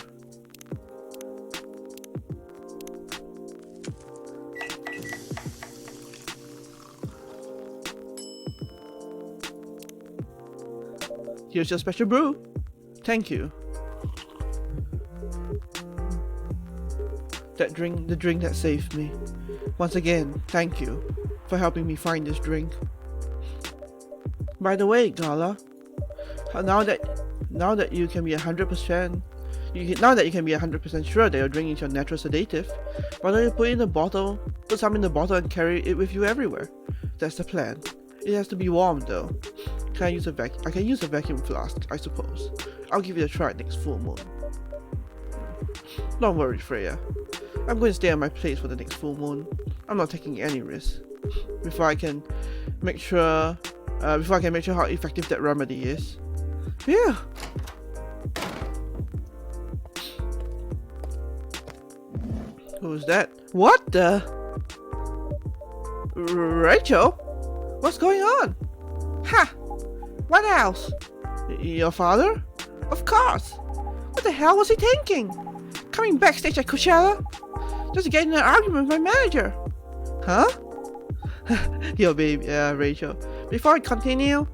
Here's your special brew. Thank you. The drink that saved me. Once again, thank you for helping me find this drink. By the way, Gala, now that you can be 100%, now that you can be 100% sure that your drink is your natural sedative, why don't you put some in the bottle and carry it with you everywhere? That's the plan. It has to be warm though. I can use a vacuum flask, I suppose. I'll give it a try next full moon. Don't worry, Freya. I'm going to stay at my place for the next full moon. I'm not taking any risks. Before I can make sure how effective that remedy is. Yeah. Who's that? What the? Rachel? What's going on? Ha! What else? Your father? Of course! What the hell was he thinking? Coming backstage at Coachella? Just getting in an argument with my manager. Huh? Yo baby, Rachel. Before I continue,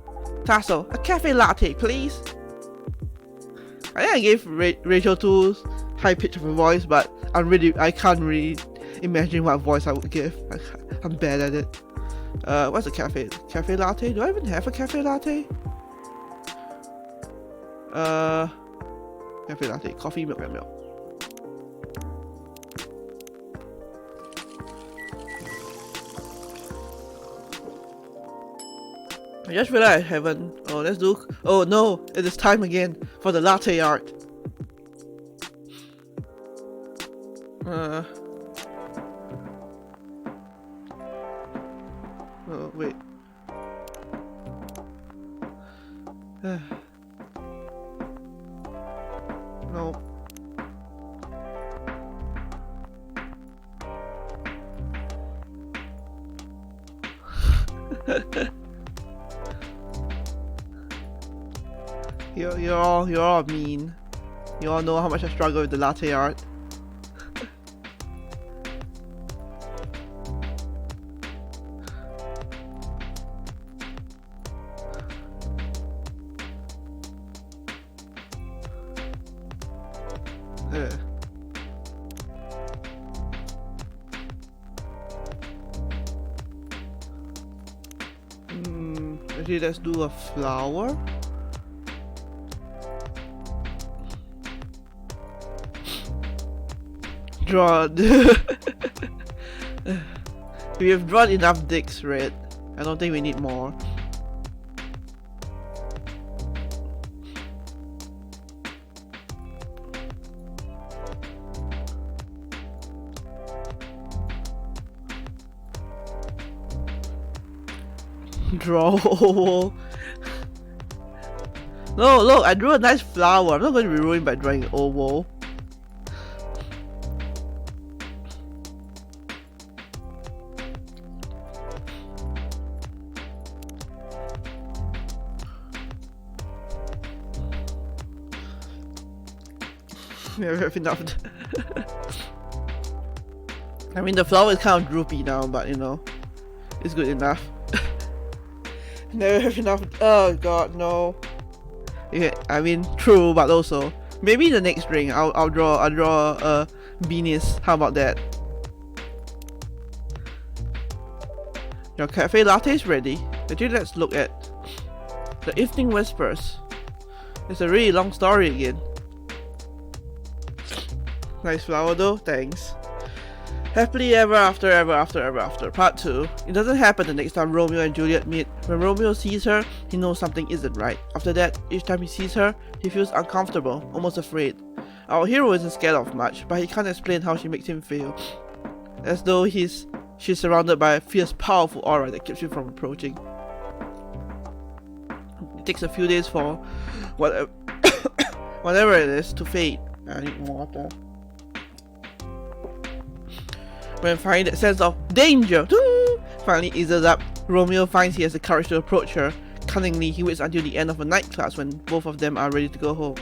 Tasso, a cafe latte, please. I think I gave Rachel too high pitch of a voice, but I can't really imagine what voice I would give. I'm bad at it. What's a cafe latte? Do I even have a cafe latte? Cafe latte, coffee, milk, and milk. I just realized I haven't. Oh, let's do. Oh no, it is time again for the latte art. Oh wait. No. You're all mean. You all know how much I struggle with the latte art. Actually, let's do a flower. Drawn. We have drawn enough dicks, Red. I don't think we need more. Draw. No, look, I drew a nice flower. I'm not going to be ruined by drawing an oval. Never have enough. I mean, the flower is kind of droopy now, but you know, it's good enough. Never have enough. Oh god, no. Yeah, I mean, true, but also maybe the next drink I'll draw beanies. How about that? Your cafe latte is ready. Actually, let's look at the evening whispers. It's a really long story again. Nice flower though, thanks. Happily ever after, ever after, ever after. Part 2. It doesn't happen the next time Romeo and Juliet meet. When Romeo sees her, he knows something isn't right. After that, each time he sees her, he feels uncomfortable, almost afraid. Our hero isn't scared of much, but he can't explain how she makes him feel. As though she's surrounded by a fierce, powerful aura that keeps him from approaching. It takes a few days for whatever, whatever it is to fade. I need more water. When finally that sense of danger finally eases up, Romeo finds he has the courage to approach her. Cunningly, he waits until the end of a night class when both of them are ready to go home.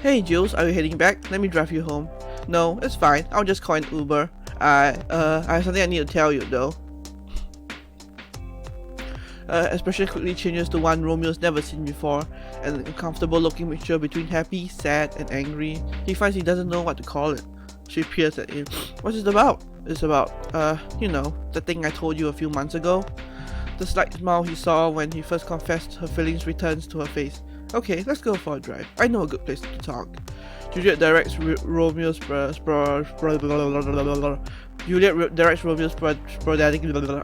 Hey Jules, are you heading back? Let me drive you home. No, it's fine. I'll just call an Uber. I have something I need to tell you though. Expression quickly changes to one Romeo's never seen before, an uncomfortable looking mixture between happy, sad, and angry. He finds he doesn't know what to call it. She peers at him. What's it about? It's about, you know, the thing I told you a few months ago. The slight smile he saw when he first confessed her feelings returns to her face. Okay, let's go for a drive. I know a good place to talk. Juliet directs Romeo's sporadic.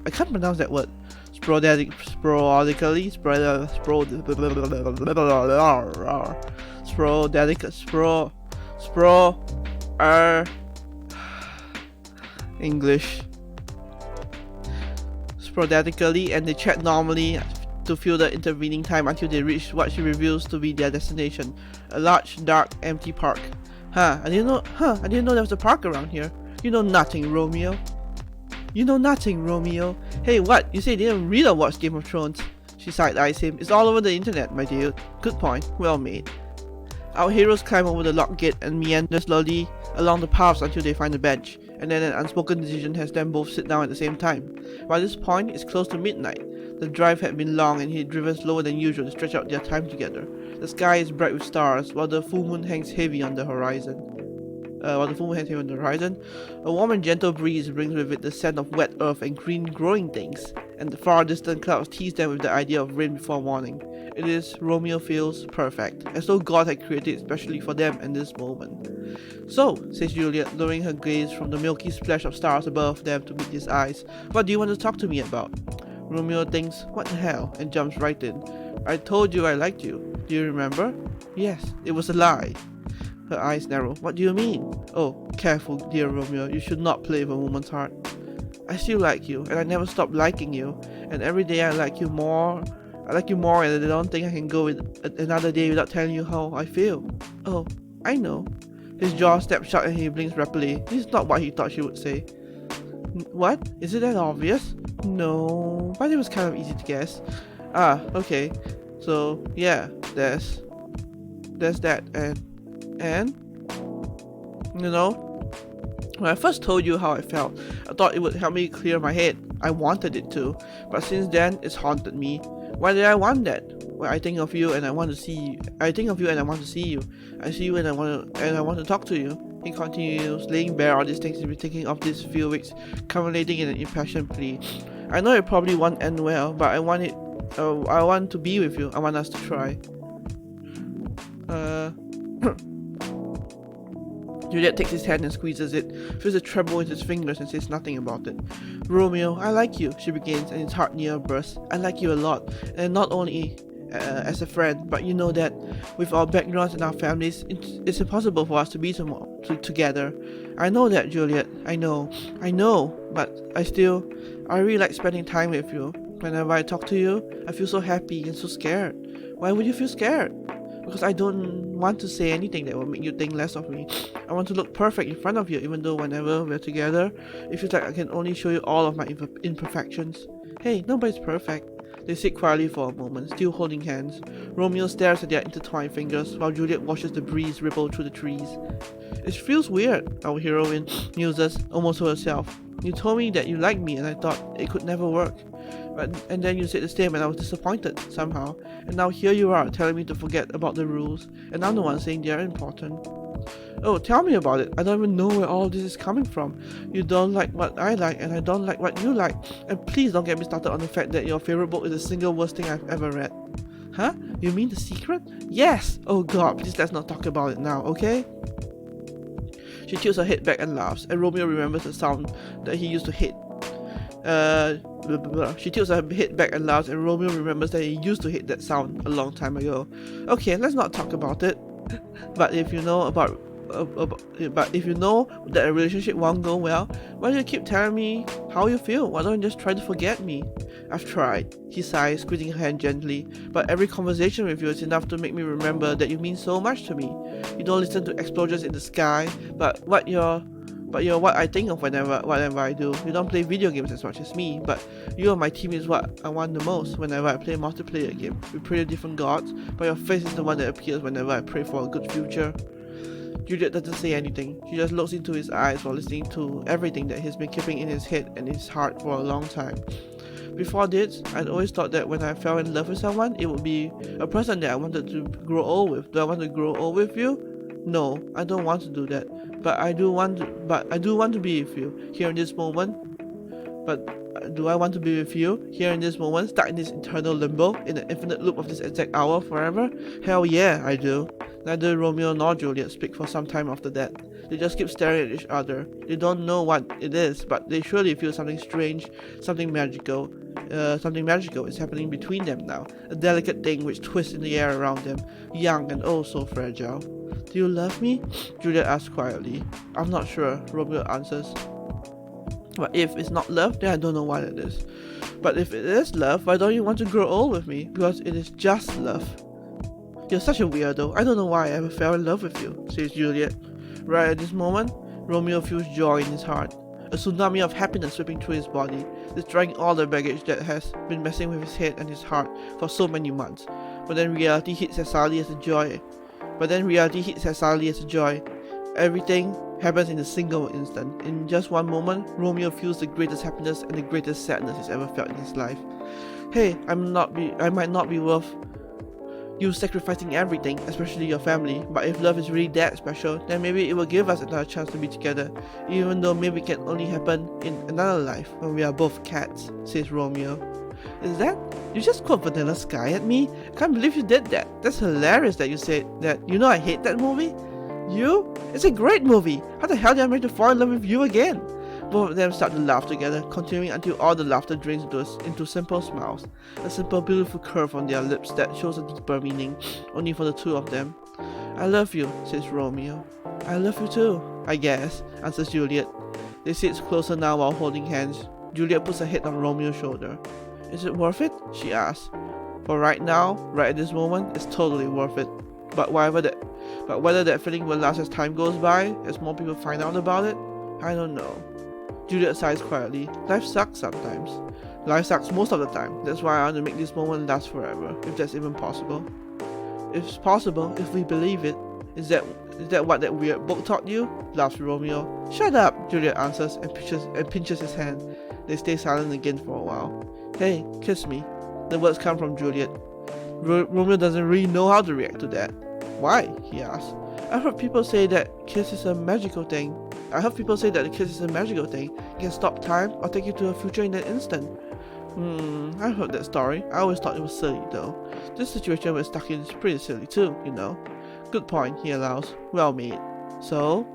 I can't pronounce that word. English. Sporadically, and they chat normally to fill the intervening time until they reach what she reveals to be their destination, a large, dark, empty park. I didn't know there was a park around here. You know nothing, Romeo. You know nothing, Romeo. Hey, what? You say you didn't read or watch Game of Thrones? She side-eyes him. It's all over the internet, my dude. Good point. Well made. Our heroes climb over the locked gate and meander slowly along the paths until they find a bench, and then an unspoken decision has them both sit down at the same time. By this point, it's close to midnight. The drive had been long and he had driven slower than usual to stretch out their time together. The sky is bright with stars, while the full moon hangs heavy on the horizon. A warm and gentle breeze brings with it the scent of wet earth and green growing things, and the far distant clouds tease them with the idea of rain before morning. It is, Romeo feels, perfect, as though God had created it especially for them in this moment. So, says Juliet, lowering her gaze from the milky splash of stars above them to meet his eyes, what do you want to talk to me about? Romeo thinks, what the hell, and jumps right in. I told you I liked you. Do you remember? Yes, it was a lie. Her eyes narrow. What do you mean? Oh, careful, dear Romeo, you should not play with a woman's heart. I still like you, and I never stopped liking you, and every day I like you more, and I don't think I can go with another day without telling you how I feel. Oh, I know. His jaw snaps shut and he blinks rapidly. This is not what he thought she would say. What? Is it that obvious? No, but it was kind of easy to guess. Okay. So, yeah, there's that, and, you know, when I first told you how I felt, I thought it would help me clear my head. I wanted it to, but since then, it's haunted me. Why did I want that? Well, I think of you and I want to see you. I think of you and I want to see you. I see you and I want to talk to you. He continues, laying bare all these things he's been thinking of these few weeks, culminating in an impassioned plea. I know it probably won't end well, but I want to be with you. I want us to try. Juliet takes his hand and squeezes it, feels a tremble in his fingers and says nothing about it. Romeo, I like you, she begins, and his heart near bursts. I like you a lot, and not only as a friend, but you know that with our backgrounds and our families, it's impossible for us to be together. I know that, Juliet. I know, but I really like spending time with you. Whenever I talk to you, I feel so happy and so scared. Why would you feel scared? Because I don't want to say anything that will make you think less of me. I want to look perfect in front of you, even though whenever we're together, it feels like I can only show you all of my imperfections. Hey, nobody's perfect. They sit quietly for a moment, still holding hands. Romeo stares at their intertwined fingers while Juliet watches the breeze ripple through the trees. It feels weird, our heroine muses, almost to herself. You told me that you liked me and I thought it could never work. And then you said the same and I was disappointed, somehow. And now here you are, telling me to forget about the rules, and I'm the one saying they are important. Oh, tell me about it. I don't even know where all this is coming from. You don't like what I like, and I don't like what you like. And please don't get me started on the fact that your favorite book is the single worst thing I've ever read. Huh? You mean The Secret? Yes! Oh god, please let's not talk about it now, okay? She tilts her head back and laughs, and Romeo remembers the sound that he used to hate. She tilts her head back and laughs, and Romeo remembers that he used to hate that sound a long time ago. Okay, let's not talk about it. But if you know that a relationship won't go well, why do you keep telling me how you feel? Why don't you just try to forget me? I've tried, he sighs, squeezing her hand gently, but every conversation with you is enough to make me remember that you mean so much to me. You don't listen to explosions in the sky, but you're what I think of whatever I do. You don't play video games as much as me, but you and my team is what I want the most whenever I play a multiplayer game. We pray to different gods, but your face is the one that appears whenever I pray for a good future. Juliet doesn't say anything. She just looks into his eyes while listening to everything that he's been keeping in his head and his heart for a long time. Before this, I'd always thought that when I fell in love with someone, it would be a person that I wanted to grow old with. Do I want to grow old with you? No, I don't want to do that. But I do want to be with you here in this moment. But do I want to be with you here in this moment, stuck in this eternal limbo, in an infinite loop of this exact hour forever? Hell yeah, I do. Neither Romeo nor Juliet speak for some time after that. They just keep staring at each other. They don't know what it is, but they surely feel something strange, something magical. Something magical is happening between them now. A delicate thing which twists in the air around them, young and oh so fragile. Do you love me? Juliet asks quietly. I'm not sure, Romeo answers. But if it's not love, then I don't know what it is. But if it is love, why don't you want to grow old with me? Because it is just love. You're such a weirdo. I don't know why I ever fell in love with you, says Juliet. Right at this moment, Romeo feels joy in his heart. A tsunami of happiness sweeping through his body, destroying all the baggage that has been messing with his head and his heart for so many months. But then reality hits as suddenly as a joy. Everything happens in a single instant. In just one moment, Romeo feels the greatest happiness and the greatest sadness he's ever felt in his life. Hey, I might not be worth you sacrificing everything, especially your family, but if love is really that special, then maybe it will give us another chance to be together, even though maybe it can only happen in another life when we are both cats, says Romeo. Is that? You just quote Vanilla Sky at me? I can't believe you did that. That's hilarious that you said that. You know I hate that movie? You? It's a great movie. How the hell did I manage to fall in love with you again? Both of them start to laugh together, continuing until all the laughter drains into simple smiles. A simple beautiful curve on their lips that shows a deeper meaning, only for the two of them. I love you, says Romeo. I love you too, I guess, answers Juliet. They sit closer now while holding hands. Juliet puts her head on Romeo's shoulder. Is it worth it? She asks. For right now, right at this moment, it's totally worth it. But whether that feeling will last as time goes by, as more people find out about it, I don't know. Juliet sighs quietly. Life sucks sometimes. Life sucks most of the time. That's why I want to make this moment last forever, if that's even possible. If it's possible, if we believe it. Is that what that weird book taught you? Laughs Romeo. Shut up, Juliet answers and pinches his hand. They stay silent again for a while. Hey, kiss me. The words come from Juliet. Romeo doesn't really know how to react to that. Why? He asks. I've heard people say that kiss is a magical thing. It can stop time or take you to a future in an instant. I've heard that story. I always thought it was silly though. This situation we're stuck in is pretty silly too, you know. Good point, he allows. Well made. So?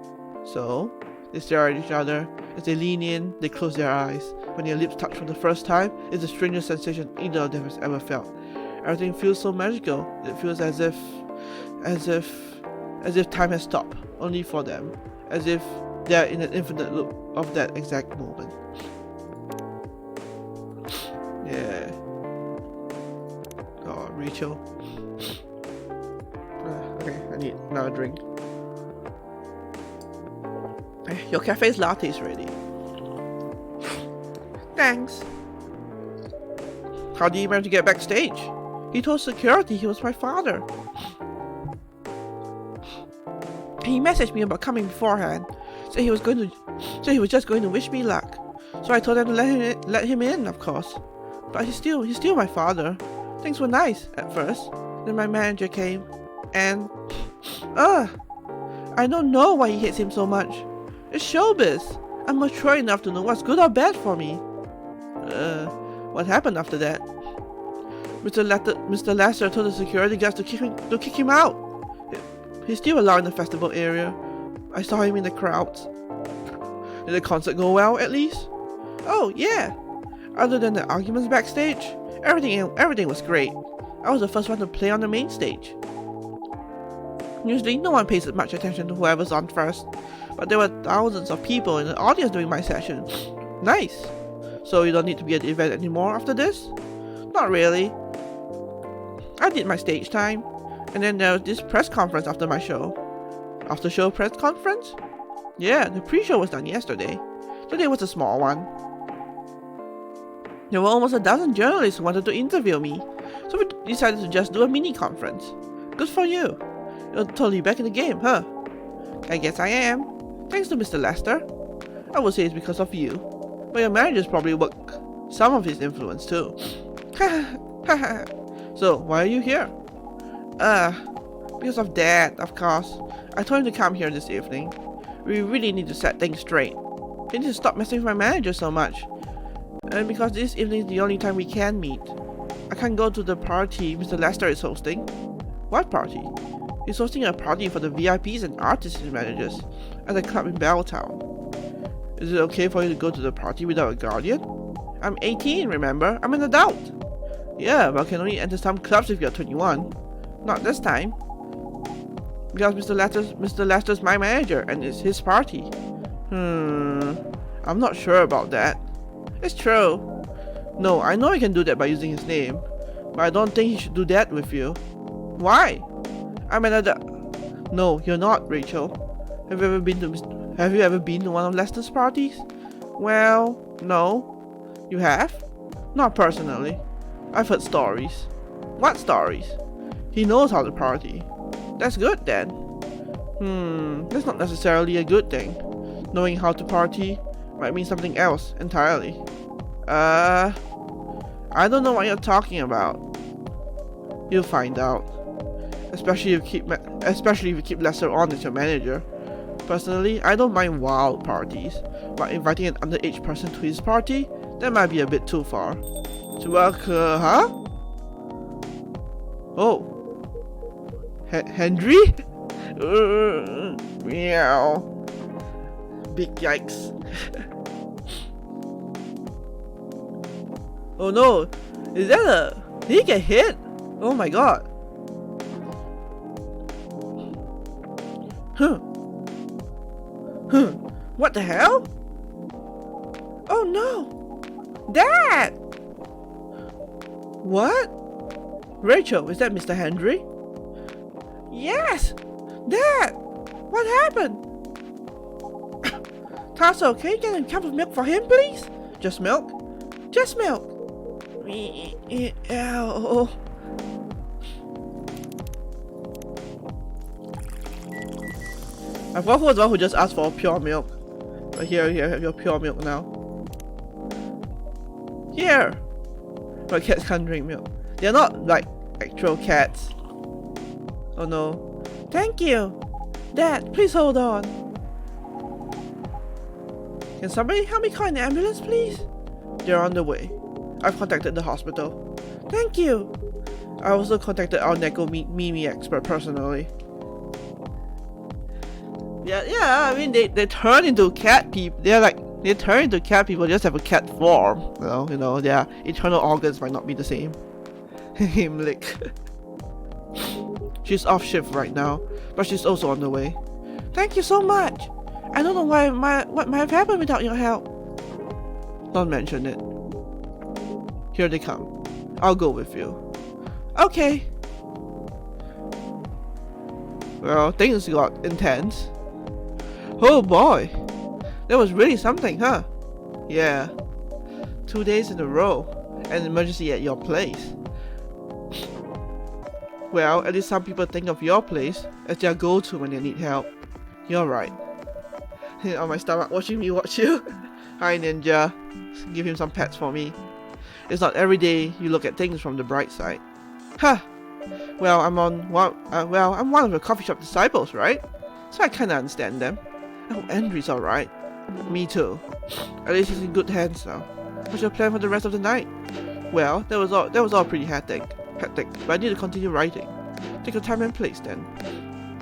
They stare at each other. As they lean in, they close their eyes. When their lips touch for the first time, it's the strangest sensation either of them has ever felt. Everything feels so magical. It feels as if time has stopped, only for them. As if they're in an infinite loop of that exact moment. Yeah. Oh, Rachel. Okay, I need another drink. Your cafe's latte is ready. Thanks. How did he manage to get backstage? He told security he was my father. He messaged me about coming beforehand. Said he was just going to wish me luck. So I told them to let him in, of course. But he's still my father. Things were nice at first. Then my manager came, and I don't know why he hates him so much. It's showbiz. I'm mature enough to know what's good or bad for me. What happened after that? Mr. Lester told the security guards to kick him out. He's still allowed in the festival area. I saw him in the crowds. Did the concert go well, at least? Oh, yeah. Other than the arguments backstage, everything was great. I was the first one to play on the main stage. Usually, no one pays much attention to whoever's on first, but there were thousands of people in the audience during my session. Nice. So you don't need to be at the event anymore after this? Not really. I did my stage time, and then there was this press conference after my show. After show press conference? Yeah, the pre-show was done yesterday. Today was a small one. There were almost a dozen journalists who wanted to interview me, so we decided to just do a mini conference. Good for you. You're totally back in the game, huh? I guess I am. Thanks to Mr. Lester. I would say it's because of you. But your managers probably work some of his influence too. So, why are you here? Because of Dad, of course. I told him to come here this evening. We really need to set things straight. He needs to stop messing with my manager so much. And because this evening is the only time we can meet. I can't go to the party Mr. Lester is hosting. What party? He's hosting a party for the VIPs and artists managers at a club in Belltown. Is it okay for you to go to the party without a guardian? I'm 18, remember? I'm an adult. Yeah, but can only enter some clubs if you're 21. Not this time. Because Mr. Lester's my manager and it's his party. I'm not sure about that. It's true. No, I know he can do that by using his name. But I don't think he should do that with you. Why? I'm an adult. No, you're not, Rachel. Have you ever been to one of Lester's parties? Well, no. You have? Not personally. I've heard stories. What stories? He knows how to party. That's good then. That's not necessarily a good thing. Knowing how to party might mean something else entirely. I don't know what you're talking about. You'll find out. Especially if you keep Lester on as your manager. Personally, I don't mind wild parties, but inviting an underage person to his party, that might be a bit too far. Huh? Oh. Henry? Meow. Big yikes. Oh no, did he get hit? Oh my god. What the hell? Oh no! Dad! What? Rachel, is that Mr. Henry? Yes! Dad! What happened? Tasso, can you get a cup of milk for him, please? Just milk? Just milk. Ew. I forgot who was the one who just asked for pure milk. But here you have your pure milk now. Here! But cats can't drink milk. They're not like actual cats. Oh no. Thank you! Dad, please hold on. Can somebody help me call an ambulance, please? They're on the way. I've contacted the hospital. Thank you! I also contacted our Neko Mimi expert personally. Yeah, I mean they turn into cat people. They turn into cat people, just have a cat form. You know, their internal organs might not be the same. Himmlick. She's off shift right now, but she's also on the way. Thank you so much. I don't know what might have happened without your help. Don't mention it. Here they come. I'll go with you. Okay. Well, things got intense. Oh boy. That was really something, huh? Yeah. 2 days in a row. an emergency at your place. Well, at least some people think of your place as their go-to when they need help. You're right. On my stomach, watching me watch you. Hi Ninja. Give him some pets for me. It's not every day you look at things from the bright side. Huh. Well, I'm one of the coffee shop disciples, right? So I kinda understand them. Oh, Andrew's alright. Me too. At least he's in good hands now. What's your plan for the rest of the night? Well, that was all pretty hectic, but I need to continue writing. Take your time and place then.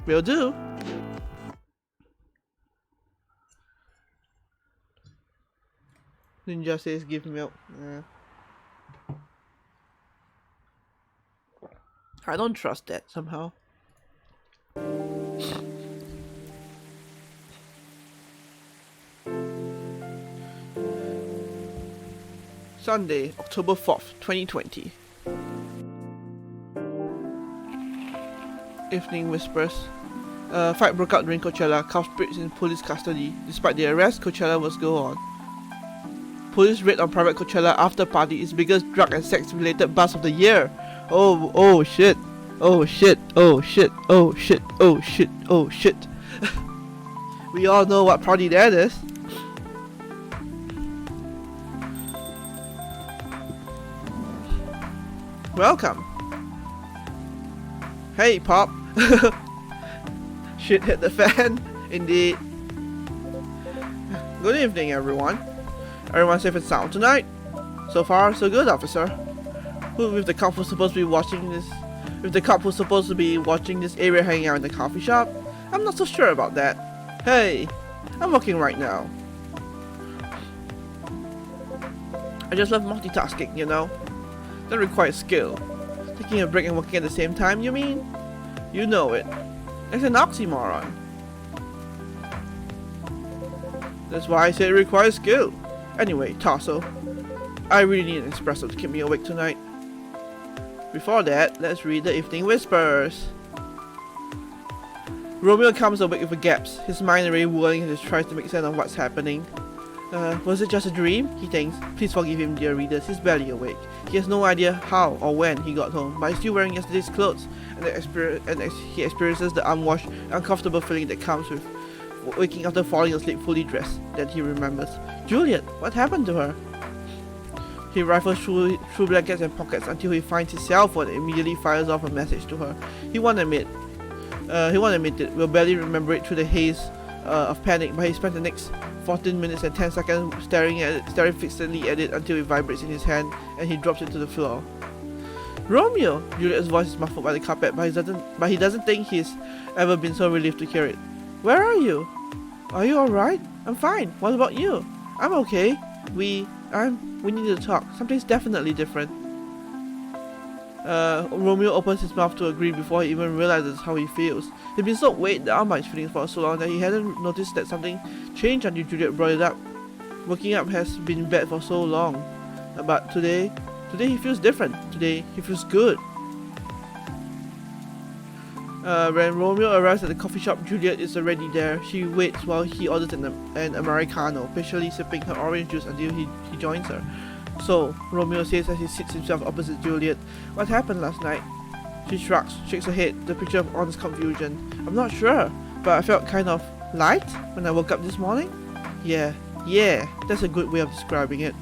Will do. Ninja says give milk. I don't trust that somehow. Sunday, October 4th, 2020. Evening whispers. Fight broke out during Coachella. Culprits in police custody. Despite the arrest, Coachella was go on. Police raid on private Coachella after party is biggest drug and sex related buzz of the year. Oh shit. Oh shit. Oh shit. Oh shit. Oh shit. Oh shit. We all know what party that is. Welcome. Hey, Pop. Shit hit the fan. Indeed. Good evening, everyone. Everyone safe and sound tonight? So far, so good, officer. With the cop who's supposed to be watching this... With the cop who's supposed to be watching this area hanging out in the coffee shop? I'm not so sure about that. Hey, I'm working right now. I just love multitasking, you know? That requires skill. Taking a break and working at the same time, you mean? You know it. It's an oxymoron. That's why I say it requires skill. Anyway, Tasso, I really need an espresso to keep me awake tonight. Before that, let's read the Evening Whispers. Romeo comes awake with a gasp, his mind already whirling as he tries to make sense of what's happening. Was it just a dream? He thinks. Please forgive him, dear readers, he's barely awake. He has no idea how or when he got home, but he's still wearing yesterday's clothes, and he experiences the unwashed, uncomfortable feeling that comes with waking after falling asleep fully dressed. Then he remembers. Juliet, what happened to her? He rifles through blankets and pockets until he finds his cell phone and immediately fires off a message to her. He won't admit it, will barely remember it through the haze of panic, but he spent the next 14 minutes and 10 seconds staring fixedly at it until it vibrates in his hand and he drops it to the floor. Romeo! Juliet's voice is muffled by the carpet, but he doesn't think he's ever been so relieved to hear it. Where are you? Are you alright? I'm fine. What about you? I'm okay. We need to talk. Something's definitely different. Romeo opens his mouth to agree before he even realizes how he feels. He'd been so weighed down by his feelings for so long that he hadn't noticed that something changed until Juliet brought it up. Waking up has been bad for so long, but today he feels different. Today he feels good. When Romeo arrives at the coffee shop, Juliet is already there. She waits while he orders an Americano, patiently sipping her orange juice until he joins her. So, Romeo says as he sits himself opposite Juliet, what happened last night? She shrugs, shakes her head, the picture of honest confusion. I'm not sure, but I felt kind of light when I woke up this morning. Yeah, that's a good way of describing it.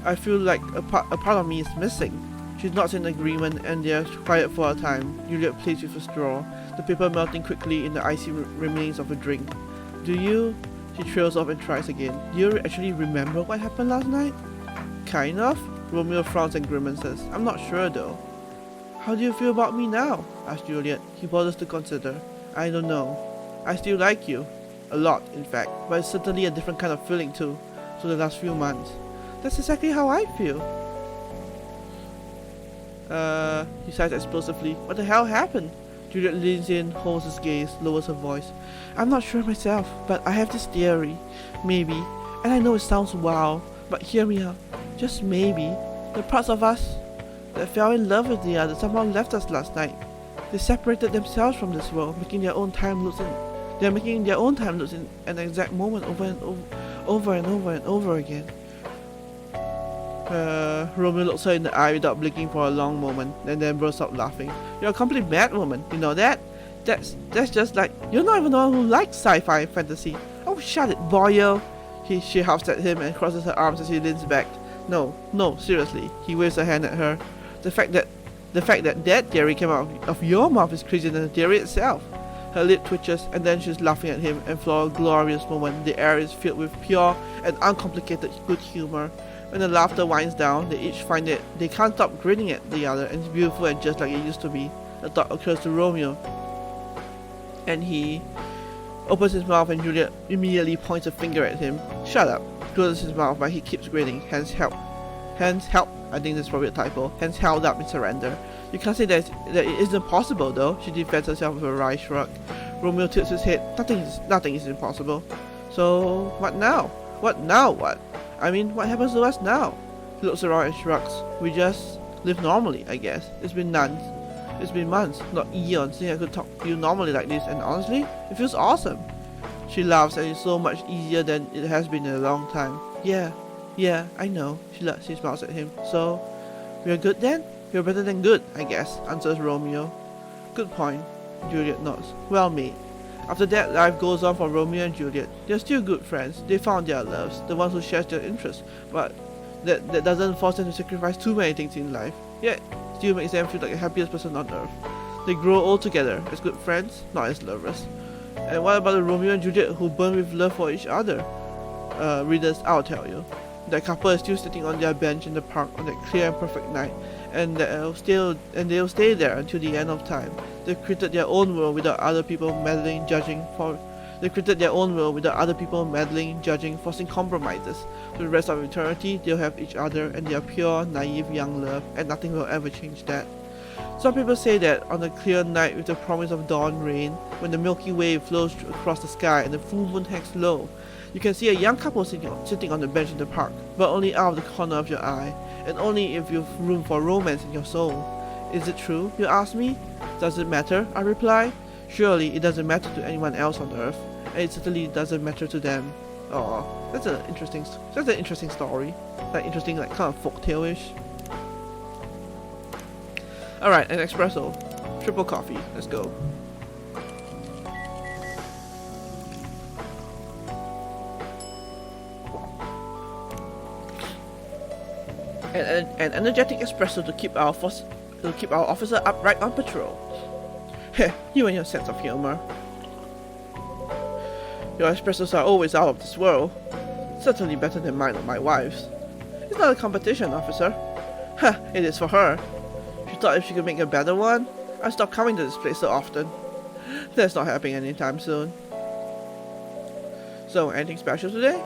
I feel like a part of me is missing. She nods in agreement and they're quiet for a time. Juliet plays with a straw, the paper melting quickly in the icy remains of a drink. Do you? She trails off and tries again. Do you actually remember what happened last night? Kind of. Romeo frowns and grimaces. I'm not sure though. How do you feel about me now? Asks Juliet. He bothers to consider. I don't know. I still like you. A lot, in fact. But it's certainly a different kind of feeling too. So the last few months. That's exactly how I feel. He sighs explosively. What the hell happened? Juliet leans in, holds his gaze, lowers her voice. I'm not sure myself, but I have this theory. Maybe. And I know it sounds wild, but hear me out. Just maybe, the parts of us that fell in love with the other somehow left us last night. They separated themselves from this world, making their own time loops they're making their own time loops in an exact moment over and over again. Romeo looks her in the eye without blinking for a long moment, and then bursts out laughing. You're a complete mad woman, you know that? That's just like, you're not even the one who likes sci-fi and fantasy. Oh, shut it, boyo. She huffs at him and crosses her arms as he leans back. No, seriously. He waves a hand at her. The fact that that theory came out of your mouth is crazier than the theory itself. Her lip twitches, and then she's laughing at him, and for a glorious moment, the air is filled with pure and uncomplicated good humor. When the laughter winds down, they each find that they can't stop grinning at the other, and it's beautiful and just like it used to be. A thought occurs to Romeo, and he opens his mouth, and Juliet immediately points a finger at him. Shut up. Closes his mouth, but he keeps grinning. Hands held. I think that's probably a typo. Hands held up in surrender. You can't say that it isn't possible, though. She defends herself with a wry shrug. Romeo tilts his head. Nothing is impossible. So what now? What? I mean, what happens to us now? He looks around and shrugs. We just live normally, I guess. It's been months, not eons, since I could talk to you normally like this, and honestly, it feels awesome. She laughs, and it's so much easier than it has been in a long time. Yeah, I know. She smiles at him. So, we're good then? We're better than good, I guess, answers Romeo. Good point. Juliet nods. Well made. After that, life goes on for Romeo and Juliet. They're still good friends. They found their loves, the ones who share their interests, but that doesn't force them to sacrifice too many things in life. Yet, still makes them feel like the happiest person on earth. They grow old together, as good friends, not as lovers. And what about the Romeo and Juliet who burn with love for each other? Readers, I'll tell you. That couple is still sitting on their bench in the park on that clear and perfect night, and they'll stay there until the end of time. They've created their own world without other people meddling, judging, forcing compromises. For the rest of eternity, they'll have each other and their pure, naive young love, and nothing will ever change that. Some people say that on a clear night with the promise of dawn rain, when the Milky Way flows across the sky and the full moon hangs low, you can see a young couple sitting on the bench in the park, but only out of the corner of your eye, and only if you've room for romance in your soul. Is it true, you ask me? Does it matter? I reply. Surely it doesn't matter to anyone else on earth, and it certainly doesn't matter to them. Oh, that's an interesting story. Like interesting, like kind of folktale-ish. Alright, an espresso. Triple coffee. Let's go. An energetic espresso to keep our officer upright on patrol. Heh, you and your sense of humor. Your espressos are always out of this world. Certainly better than mine or my wife's. It's not a competition, officer. Ha, it is for her. She thought if she could make a better one, I'd stop coming to this place so often. That's not happening anytime soon. So, anything special today?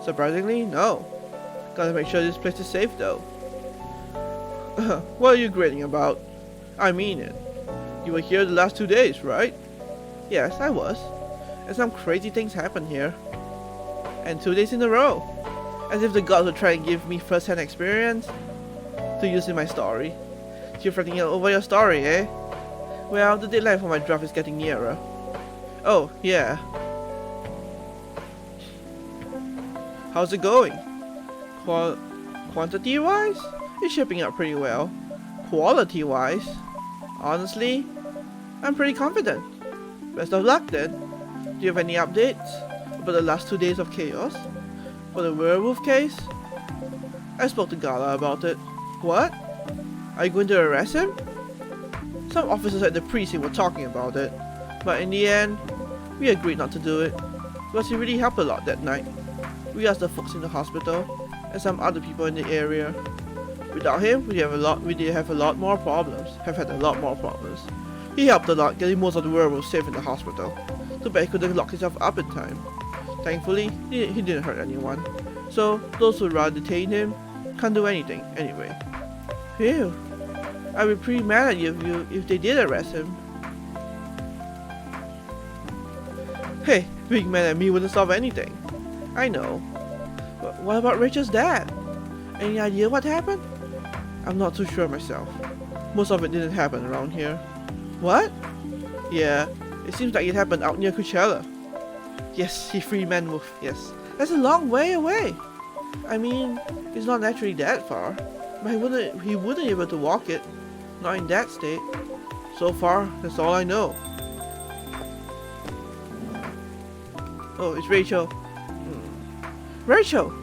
Surprisingly, no. Gotta make sure this place is safe though. What are you grinning about? I mean it. You were here the last 2 days, right? Yes, I was. And some crazy things happened here. And 2 days in a row. As if the gods would try and give me first-hand experience to use in my story. You're fretting over your story, eh? Well, the deadline for my draft is getting nearer. Oh, yeah. How's it going? Quantity-wise, it's shaping up pretty well. Quality-wise, honestly, I'm pretty confident. Best of luck then. Do you have any updates about the last 2 days of chaos? For the werewolf case? I spoke to Gala about it. What? Are you going to arrest him? Some officers at the precinct were talking about it, but in the end, we agreed not to do it, because he really helped a lot that night. We asked the folks in the hospital, and some other people in the area. Without him, we did have a lot more problems. He helped a lot getting most of the werewolves safe in the hospital. Too bad he couldn't lock himself up in time. Thankfully, he didn't hurt anyone. So, those who rather detain him can't do anything anyway. Phew. I'd be pretty mad at you if they did arrest him. Hey, being mad at me wouldn't solve anything. I know. But what about Rachel's dad? Any idea what happened? I'm not too sure myself. Most of it didn't happen around here. What? Yeah, it seems like it happened out near Coachella. Yes, he freed Man Wolf, yes. That's a long way away. I mean, it's not naturally that far, but he wouldn't be able to walk it, not in that state. So far, that's all I know. Oh, it's Rachel. Rachel!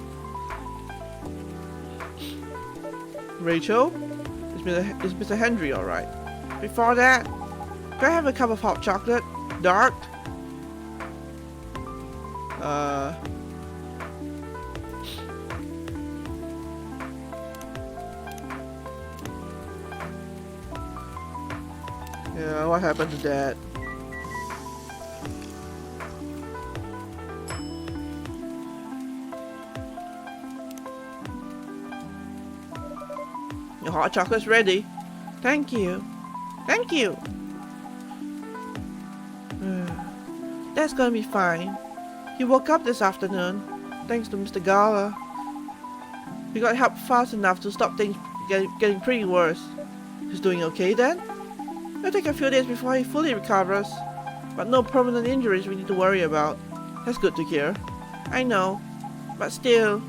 Rachel? It's Mr. Henry, alright. Before that, can I have a cup of hot chocolate? Dark? Yeah, what happened to that? Your hot chocolate's ready. Thank you. Thank you. That's gonna be fine. He woke up this afternoon, thanks to Mr. Gala. He got help fast enough to stop things getting pretty worse. He's doing okay then? It'll take a few days before he fully recovers, but no permanent injuries we need to worry about. That's good to hear. I know, but still,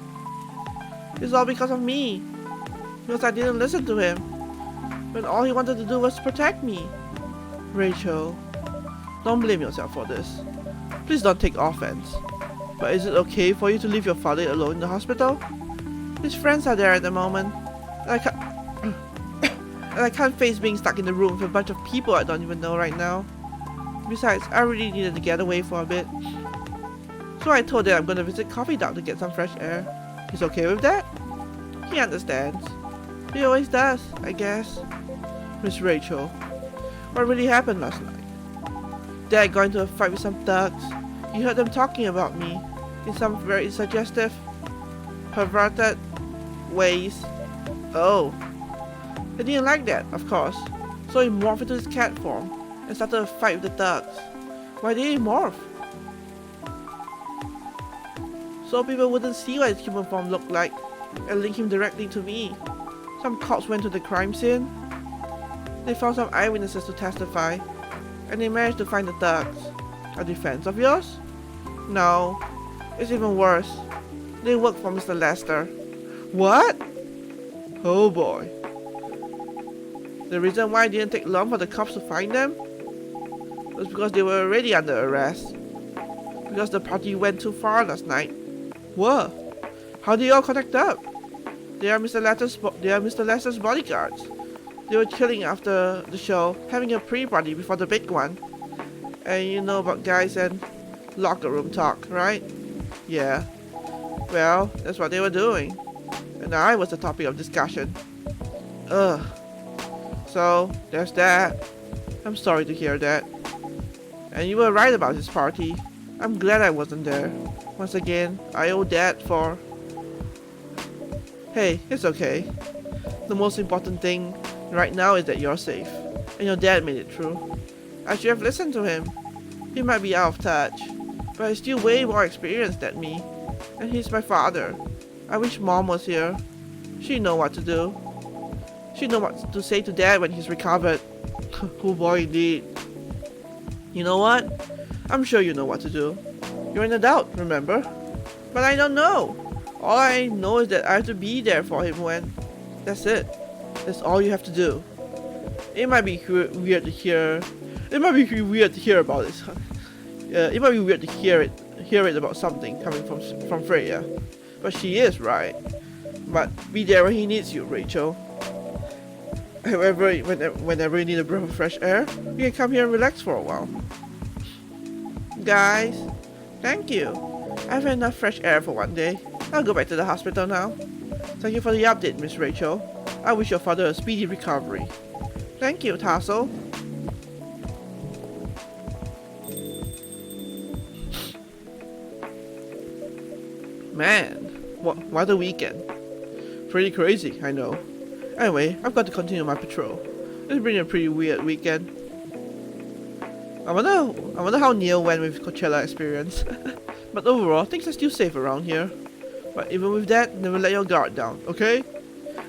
it's all because of me. Because I didn't listen to him, when all he wanted to do was protect me. Rachel, don't blame yourself for this. Please don't take offense. But is it okay for you to leave your father alone in the hospital? His friends are there at the moment. And I can't face being stuck in the room with a bunch of people I don't even know right now. Besides, I really needed to get away for a bit. So I told him I'm gonna visit Coffee Dock to get some fresh air. He's okay with that? He understands. He always does, I guess. Miss Rachel, what really happened last night? Dad got into a fight with some thugs. You heard them talking about me in some very suggestive, perverted ways. Oh. He didn't like that, of course, so he morphed into his cat form and started a fight with the thugs. Why did he morph? So people wouldn't see what his human form looked like and link him directly to me. Some cops went to the crime scene. They found some eyewitnesses to testify, and they managed to find the thugs. A defense of yours? No, it's even worse. They work for Mr. Lester. What? Oh boy. The reason why it didn't take long for the cops to find them was because they were already under arrest. Because the party went too far last night. What? How did you all connect up? They are Mr. Lester's bodyguards. They were chilling after the show, having a pre-party before the big one. And you know about guys and locker room talk, right? Yeah. Well, that's what they were doing. And I was the topic of discussion. Ugh. So, there's that. I'm sorry to hear that. And you were right about his party. I'm glad I wasn't there. Once again, I owe Dad for... Hey, it's okay. The most important thing right now is that you're safe. And your dad made it through. I should have listened to him. He might be out of touch, but he's still way more experienced than me. And he's my father. I wish Mom was here. She'd know what to do. She'd know what to say to Dad when he's recovered. Oh boy, indeed. You know what? I'm sure you know what to do. You're an adult, remember? But I don't know. All I know is that I have to be there for him when... That's it. That's all you have to do. It might be weird to hear... It might be weird to hear about this. It might be weird to hear it about something coming from Freya. But she is right. But be there when he needs you, Rachel. However, whenever you need a breath of fresh air, you can come here and relax for a while. Guys, thank you. I've had enough fresh air for one day. I'll go back to the hospital now. Thank you for the update, Miss Rachel. I wish your father a speedy recovery. Thank you, Tassel. Man, what a weekend. Pretty crazy, I know. Anyway, I've got to continue my patrol. It's been a pretty weird weekend. I wonder how Neil went with Coachella experience. But overall, things are still safe around here. But even with that, never let your guard down, okay?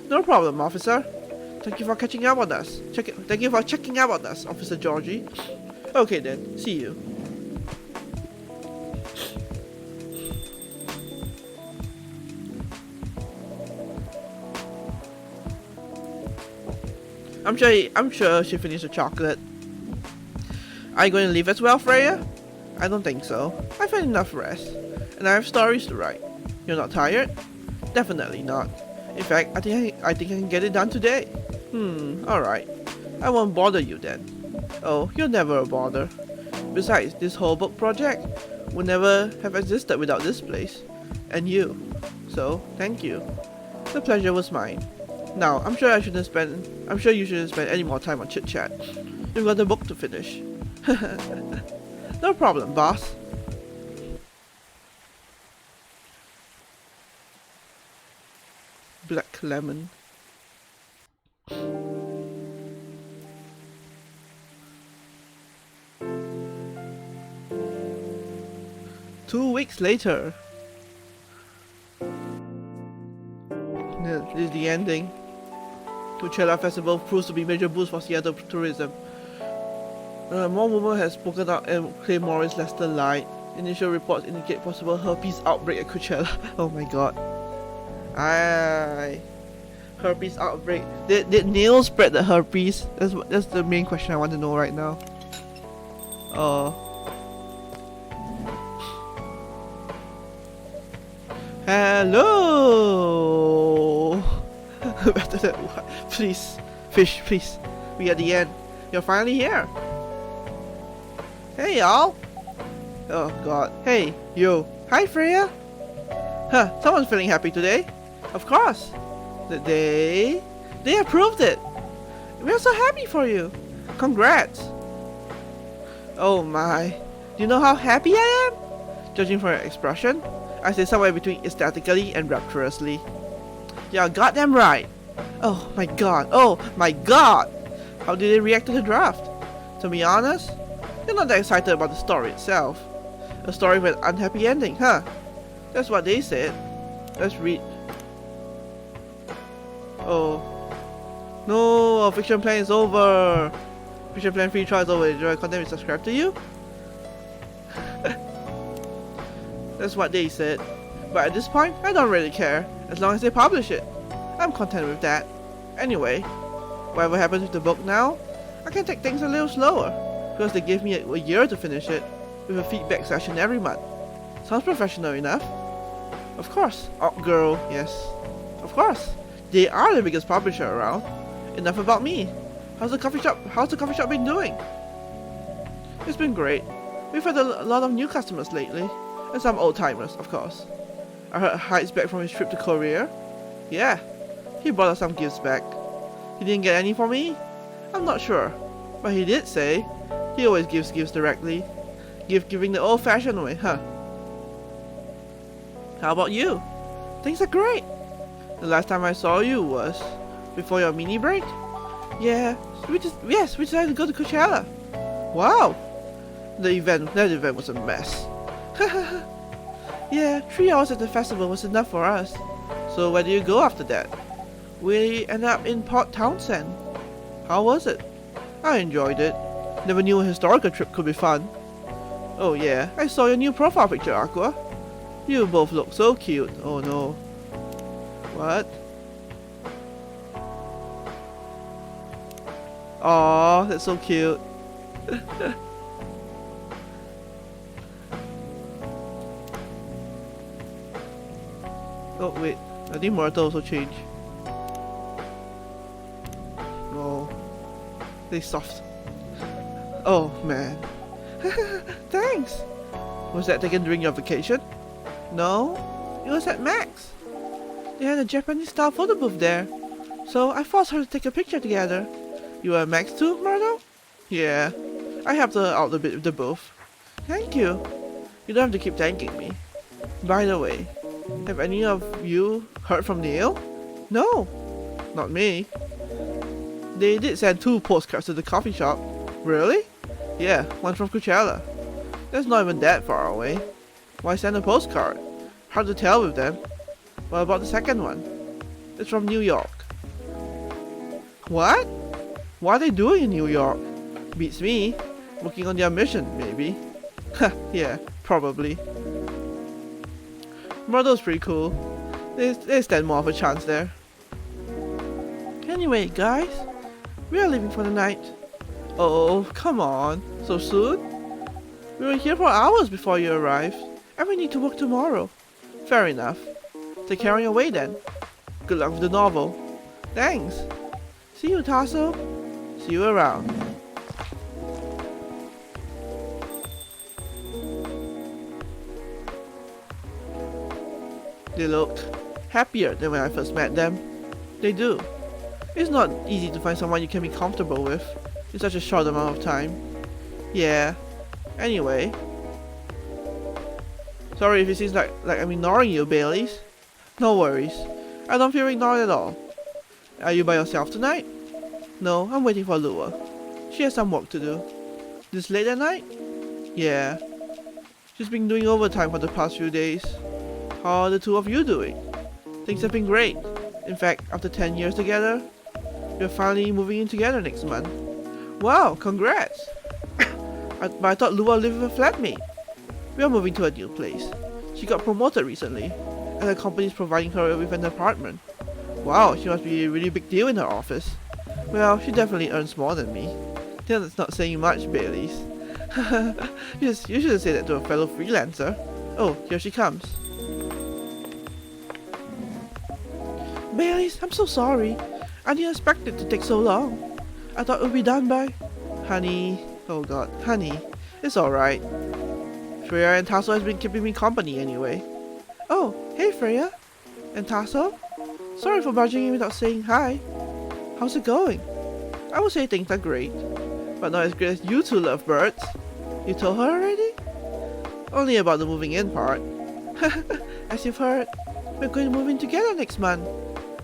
No problem, officer. Thank you for catching up on us. Thank you for checking up on us, Officer Georgie. Okay then, see you. I'm sure she finished the chocolate. Are you going to leave as well, Freya? I don't think so. I've had enough rest, and I have stories to write. You're not tired? Definitely not. In fact, I think I can get it done today. Alright. I won't bother you then. Oh, you're never a bother. Besides, this whole book project would never have existed without this place. And you. So, thank you. The pleasure was mine. Now, I'm sure you shouldn't spend any more time on chit-chat. You've got the book to finish. No problem, boss. Black lemon. Two weeks later. This is the ending. Coachella Festival proves to be a major boost for Seattle tourism. More women have spoken out and claimed Morris less than light. Initial reports indicate possible herpes outbreak at Coachella. Oh my god. Herpes outbreak. Did Neil spread the herpes? That's the main question I want to know right now. Hello. Please, fish, please. We at the end. You're finally here. Hey y'all. Oh god. Hey, you. Hi Freya. Huh, someone's feeling happy today. Of course. They approved it. We're so happy for you. Congrats. Oh my. Do you know how happy I am? Judging from your expression, I say somewhere between ecstatically and rapturously. Yeah, goddamn right. Oh my god. Oh my god. How did they react to the draft? To be honest, they're not that excited about the story itself. A story with an unhappy ending, huh? That's what they said. Let's read. Oh. No, our fiction plan is over. Fiction plan free trial is over. Enjoy content, we subscribe to you? That's what they said. But at this point, I don't really care. As long as they publish it. I'm content with that. Anyway, whatever happens with the book now, I can take things a little slower. Because they gave me a year to finish it. With a feedback session every month. Sounds professional enough. Of course, girl, yes. Of course. They are the biggest publisher around. Enough about me. How's the coffee shop been doing? It's been great. We've had a lot of new customers lately. And some old timers, of course. I heard Hyde's back from his trip to Korea. Yeah, he brought us some gifts back. He didn't get any for me? I'm not sure. But he did say he always gives gifts directly. Giving the old-fashioned way, huh? How about you? Things are great. The last time I saw you was before your mini break? Yeah, we decided to go to Coachella. Wow. That event was a mess. Yeah, 3 hours at the festival was enough for us. So where do you go after that? We ended up in Port Townsend. How was it? I enjoyed it. Never knew a historical trip could be fun. Oh yeah, I saw your new profile picture, Aqua. You both look so cute. Oh no. What? Aw, that's so cute. Oh wait, I think Murata also changed. Oh, they soft. Oh man. Thanks. Was that taken during your vacation? No, it was at Max. They had a Japanese style photo booth there, so I forced her to take a picture together. You were at Max too, Murdo? Yeah, I helped her out a bit with the booth. Thank you. You don't have to keep thanking me. By the way, have any of you heard from Neil? No, not me. They did send 2 postcards to the coffee shop. Really? Yeah, one from Coachella. That's not even that far away. Why send a postcard? Hard to tell with them. What about the second one? It's from New York. What? What are they doing in New York? Beats me. Working on their mission, maybe. Yeah, probably. Murdo's pretty cool. They stand more of a chance there. Anyway, guys, We are leaving for the night. Oh, come on. So soon? We were here for hours before you arrived, and we need to work tomorrow. Fair enough. Take care on your way then. Good luck with the novel. Thanks. See you, Tasso. See you around. They look happier than when I first met them. They do. It's not easy to find someone you can be comfortable with in such a short amount of time. Yeah. Anyway. Sorry if it seems like I'm ignoring you, Baileys. No worries. I don't feel ignored at all. Are you by yourself tonight? No, I'm waiting for Lua. She has some work to do. This late at night? Yeah. She's been doing overtime for the past few days. How are the two of you doing? Things have been great. In fact, after 10 years together, we're finally moving in together next month. Wow, congrats! But I thought Lua lived with a flatmate. We are moving to a new place. She got promoted recently, and the company is providing her with an apartment. Wow, she must be a really big deal in her office. Well, she definitely earns more than me. That's not saying much, Baileys. You should say that to a fellow freelancer. Oh, here she comes. Baileys, I'm so sorry. I didn't expect it to take so long. I thought it would be done by... Honey... Oh god, honey. It's alright. Freya and Tasso has been keeping me company anyway. Oh, hey Freya. And Tasso? Sorry for barging in without saying hi. How's it going? I would say things are great. But not as great as you two lovebirds. You told her already? Only about the moving in part. As you've heard, we're going to move in together next month.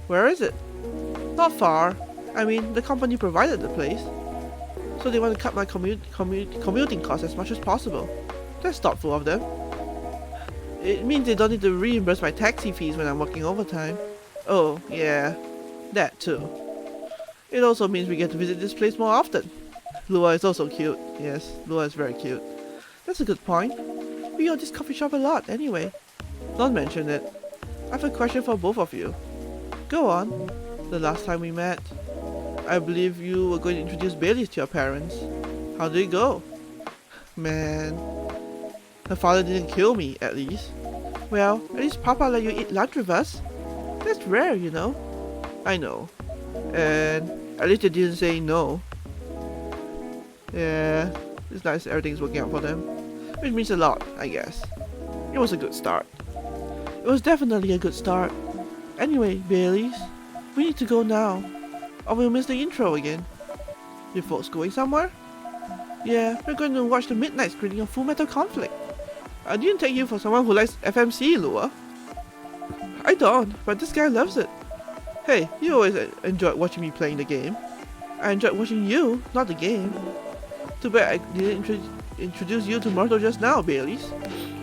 Where is it? Not far. I mean, the company provided the place. So they want to cut my commuting costs as much as possible. That's thoughtful of them. It means they don't need to reimburse my taxi fees when I'm working overtime. Oh, yeah. That too. It also means we get to visit this place more often. Lua is also cute. Yes, Lua is very cute. That's a good point. We go to this coffee shop a lot anyway. Don't mention it. I have a question for both of you. Go on. The last time we met, I believe you were going to introduce Baileys to your parents. How did it go? Man. Her father didn't kill me, at least. Well, at least Papa let you eat lunch with us. That's rare, you know. I know. And at least they didn't say no. Yeah, it's nice everything's working out for them. Which means a lot, I guess. It was a good start. It was definitely a good start. Anyway, Baileys, we need to go now, or we'll miss the intro again. You folks going somewhere? Yeah, we're going to watch the midnight screening of Full Metal Conflict. I didn't take you for someone who likes FMC, Lua. I don't, but this guy loves it. Hey, you always enjoyed watching me playing the game. I enjoyed watching you, not the game. Too bad I didn't introduce you to Myrtle just now, Baileys.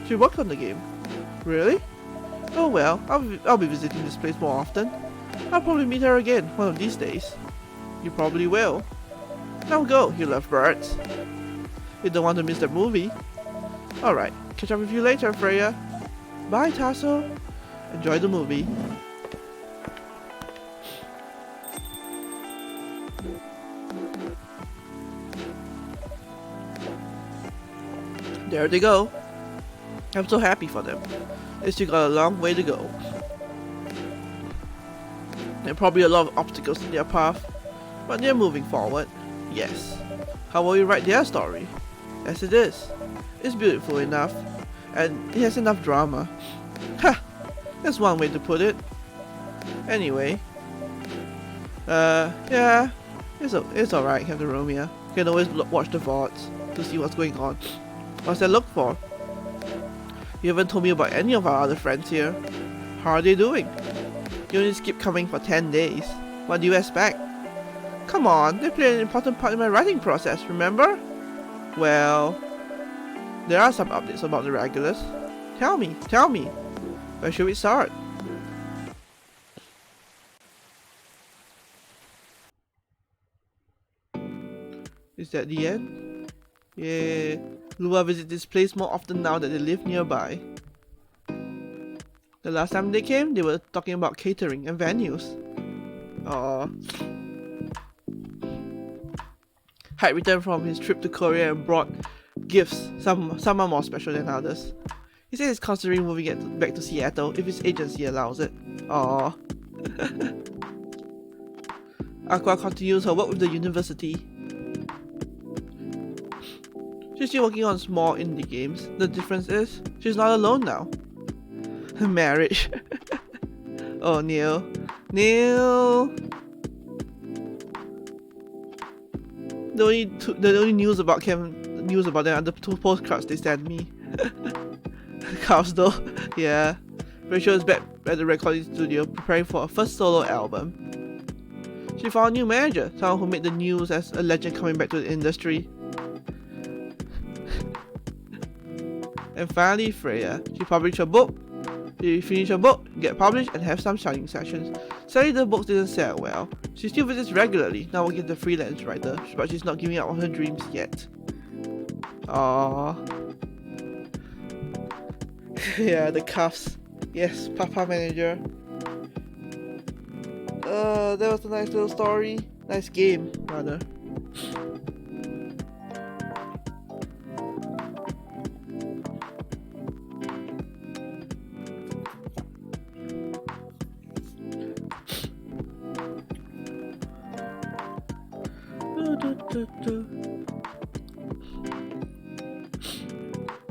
She worked on the game. Really? Oh well, I'll be visiting this place more often. I'll probably meet her again one of these days. You probably will. Now go, you lovebirds. You don't want to miss the movie. Alright, catch up with you later, Freya. Bye, Tasso. Enjoy the movie. There they go. I'm so happy for them. They still got a long way to go. There are probably a lot of obstacles in their path, but they're moving forward. Yes. How will you write their story? As it is. It's beautiful enough, and it has enough drama. Ha! That's one way to put it. Anyway. Yeah. It's alright, Captain Romeo. You can always watch the VODs to see what's going on. What's that look for? You haven't told me about any of our other friends here. How are they doing? You only skip coming for 10 days. What do you expect? Come on, they play an important part in my writing process, remember? Well, there are some updates about the regulars. Tell me. Where should we start? Is that the end? Yeah, Lua visits this place more often now that they live nearby. The last time they came, they were talking about catering and venues. Aww. Hyde returned from his trip to Korea and brought gifts, some are more special than others. He said he's considering moving back to Seattle if his agency allows it. Aww. Aqua continues her work with the university. She's still working on small indie games. The difference is, she's not alone now. Marriage. Oh, Neil. The only news about them are the 2 postcards they sent me. Cows though. Yeah. Rachel is back at the recording studio preparing for her first solo album. She found a new manager, someone who made the news as a legend coming back to the industry. And finally, Freya. She published her book. She finished her book, get published, and have some signing sessions. Sadly, the books didn't sell well. She still visits regularly, now working as a freelance writer, but she's not giving up on her dreams yet. Aww. Yeah, the cuffs. Yes, Papa Manager. That was a nice little story. Nice game, rather.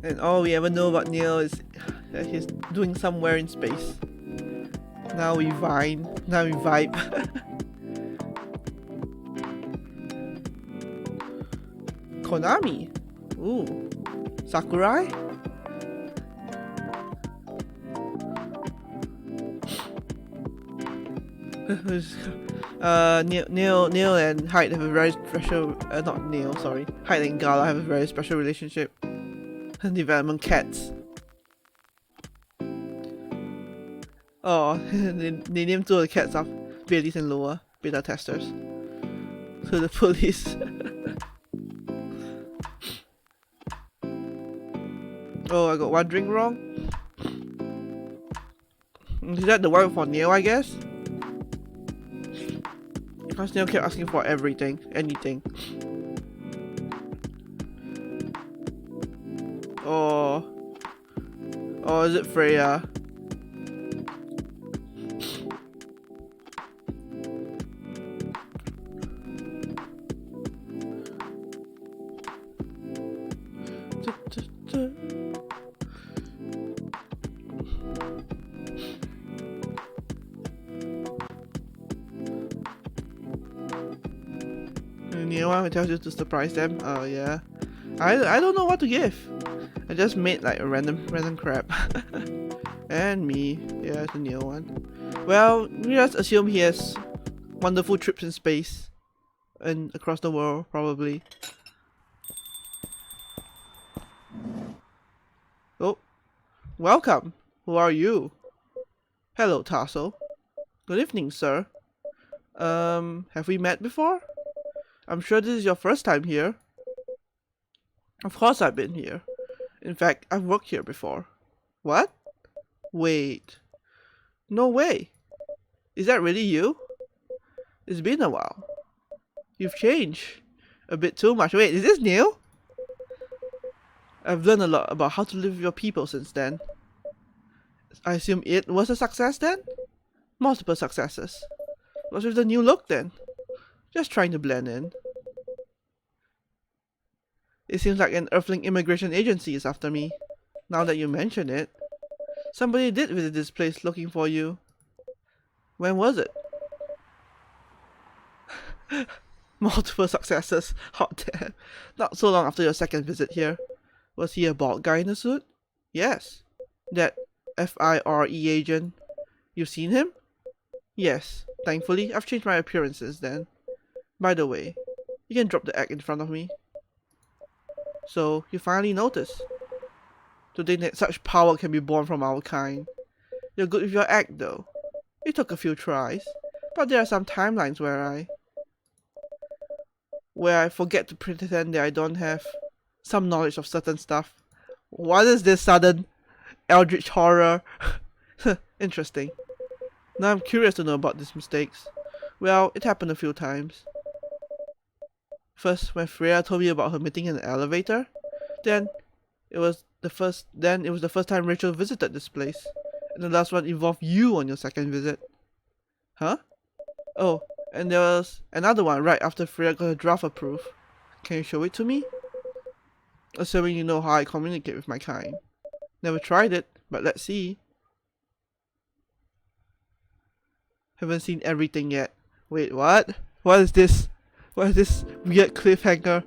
And all we ever know about Neil is that he's doing somewhere in space. Now we vibe. Konami. Ooh. Sakurai? Neil and Hyde have a very special, not Neil, sorry. Hyde and Gala have a very special relationship. Development cats. Oh, they named 2 of the cats after Baileys and Loa, beta testers. So the police. Oh, I got one drink wrong. Is that the one for Neil, I guess? Because Neil kept asking for everything, anything. Oh, is it Freya? Anyone who tells you to surprise them? Oh yeah. I don't know what to give. I just made like a random crap. And me. Yeah, it's a new one. Well, we just assume he has wonderful trips in space. And across the world, probably. Oh. Welcome. Who are you? Hello, Tasso. Good evening, sir. Have we met before? I'm sure this is your first time here. Of course I've been here. In fact, I've worked here before. What? Wait. No way. Is that really you? It's been a while. You've changed. A bit too much. Wait, is this new? I've learned a lot about how to live with your people since then. I assume it was a success then? Multiple successes. What's with the new look then? Just trying to blend in. It seems like an Earthling immigration agency is after me. Now that you mention it. Somebody did visit this place looking for you. When was it? Multiple successes. Hot damn. Not so long after your second visit here. Was he a bald guy in a suit? Yes. That FIRE agent. You've seen him? Yes. Thankfully, I've changed my appearance since then. By the way, you can drop the act in front of me. So, you finally noticed. To think that such power can be born from our kind. You're good with your act though. It took a few tries, but there are some timelines where I forget to pretend that I don't have some knowledge of certain stuff. What is this sudden eldritch horror? Interesting. Now I'm curious to know about these mistakes. Well, it happened a few times. First, when Freya told me about her meeting in the elevator, then it was the first time Rachel visited this place. And the last one involved you on your second visit. Huh? Oh, and there was another one right after Freya got her draft approved. Can you show it to me? Assuming you know how I communicate with my kind. Never tried it, but let's see. Haven't seen everything yet. Wait, what? What is this? What is this weird cliffhanger?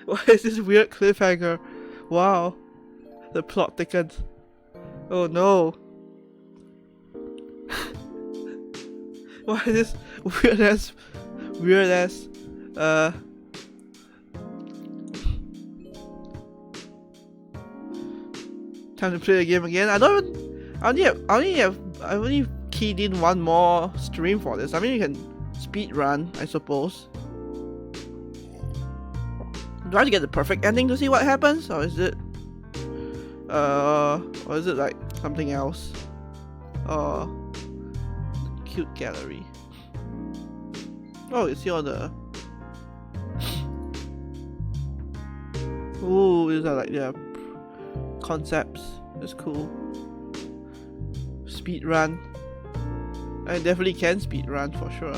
What is this weird cliffhanger? Wow. The plot thickens. Oh no. What is this weird ass, time to play the game again. I only keyed in one more stream for this. I mean, you can speed run, I suppose. Do I have to get the perfect ending to see what happens, or is it like something else? Cute gallery. Oh, you see all the. Ooh, these are like their concepts. That's cool. Speed run. I definitely can speed run for sure.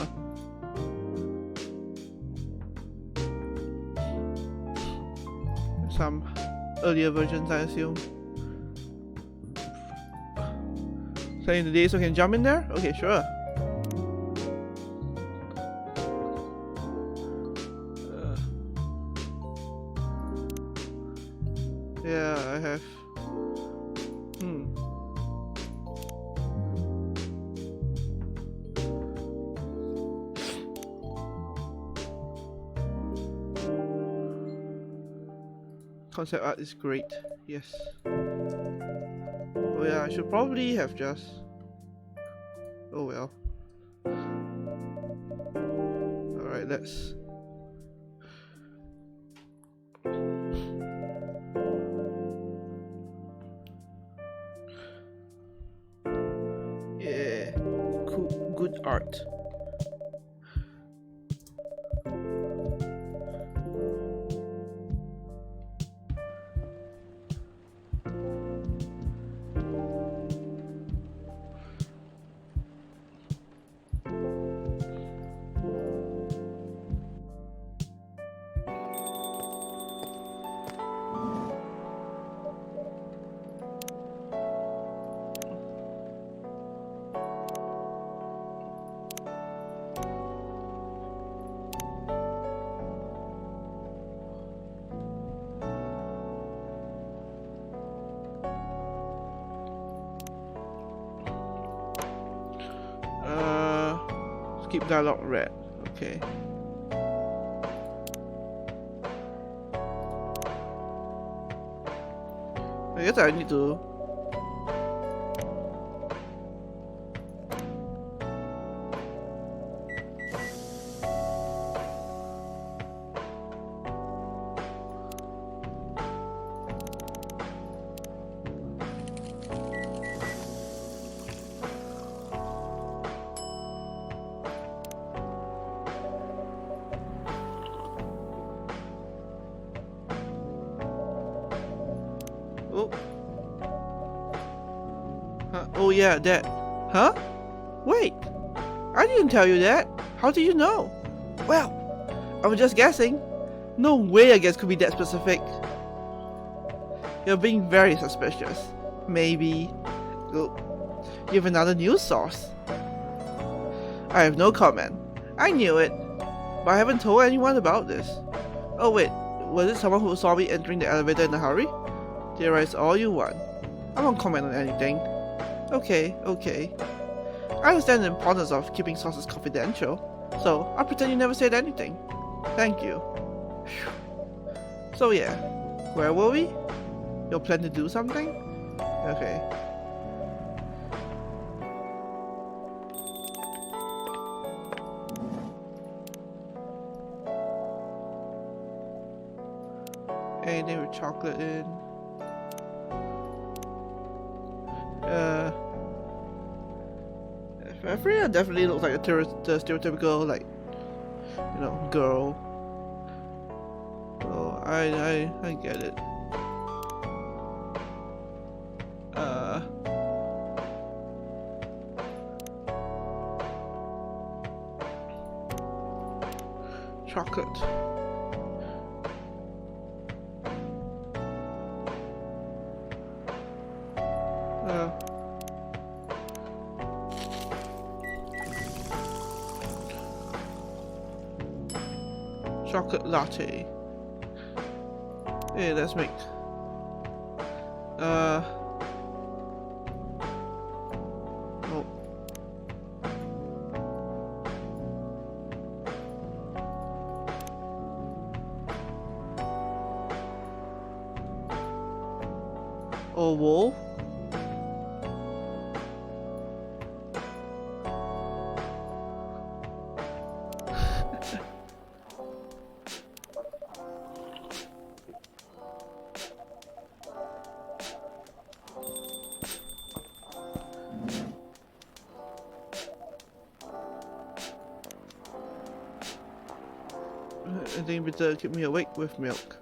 Some earlier versions, I assume. So in the day, so I can jump in there? Okay, sure. Yeah, I have. Concept art is great, yes. Oh yeah, I should probably have just... Oh well. Alright, let's... Yeah, cool, good art. Skip dialogue read. Okay. I guess I need to. Oh. Oh yeah, that. Huh? Wait. I didn't tell you that. How did you know? Well, I was just guessing. No way I guess could be that specific. You're being very suspicious. Maybe. Oh, you have another news source. I have no comment. I knew it. But I haven't told anyone about this. Oh wait, was it someone who saw me entering the elevator in a hurry? Theorize all you want. I won't comment on anything. Okay. I understand the importance of keeping sources confidential, so I'll pretend you never said anything. Thank you. So yeah, where were we? You plan to do something? Okay. Anything with chocolate in. Freya definitely looks like the stereotypical like you know, girl. So I get it. Chocolate. Chocolate latte. Hey, let's make. Oh. Oh, wool. I think better keep me awake with milk.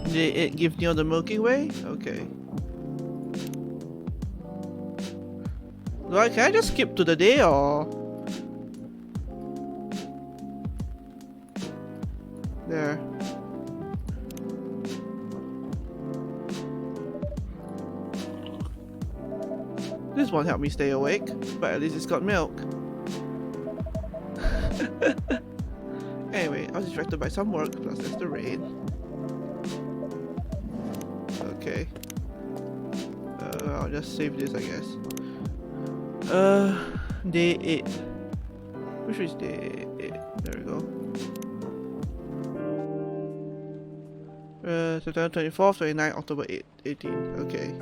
Did it give Neil the Milky Way? Okay. Can I just skip to the day or? There. This won't help me stay awake, but at least it's got milk. Anyway, I was distracted by some work, plus there's the rain. Okay. I'll just save this, I guess. Day 8. Which is day 8? There we go. September 24th, 29th, October 18th. Okay.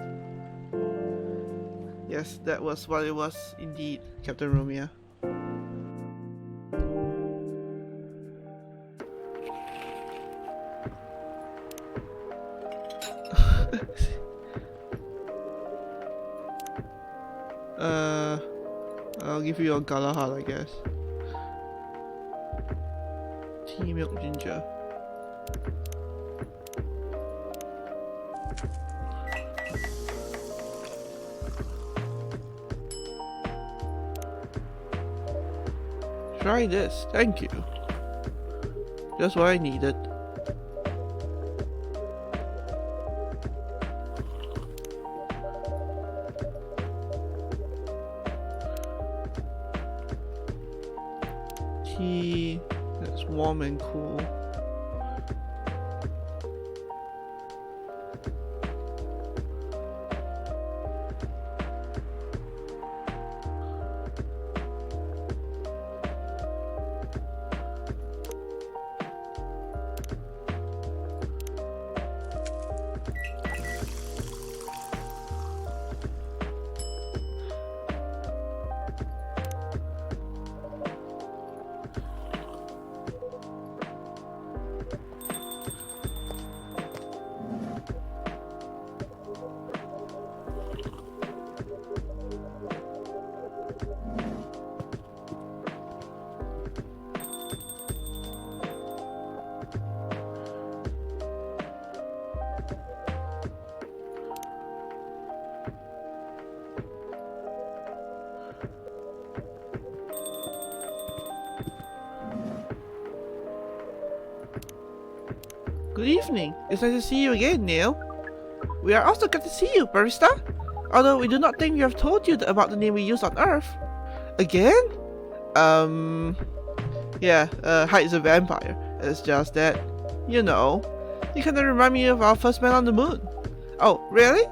Yes, that was what it was indeed, Captain Romeo. I'll give you a Galahad, I guess. Tea, milk, ginger. Try this, thank you. Just what I needed. Tea that's warm and cool. Good evening. It's nice to see you again, Neil. We are also glad to see you, Barista. Although we do not think we have told you about the name we use on Earth. Again? Yeah, Hyde's a vampire. It's just that, you know, you kind of remind me of our first man on the moon. Oh, really?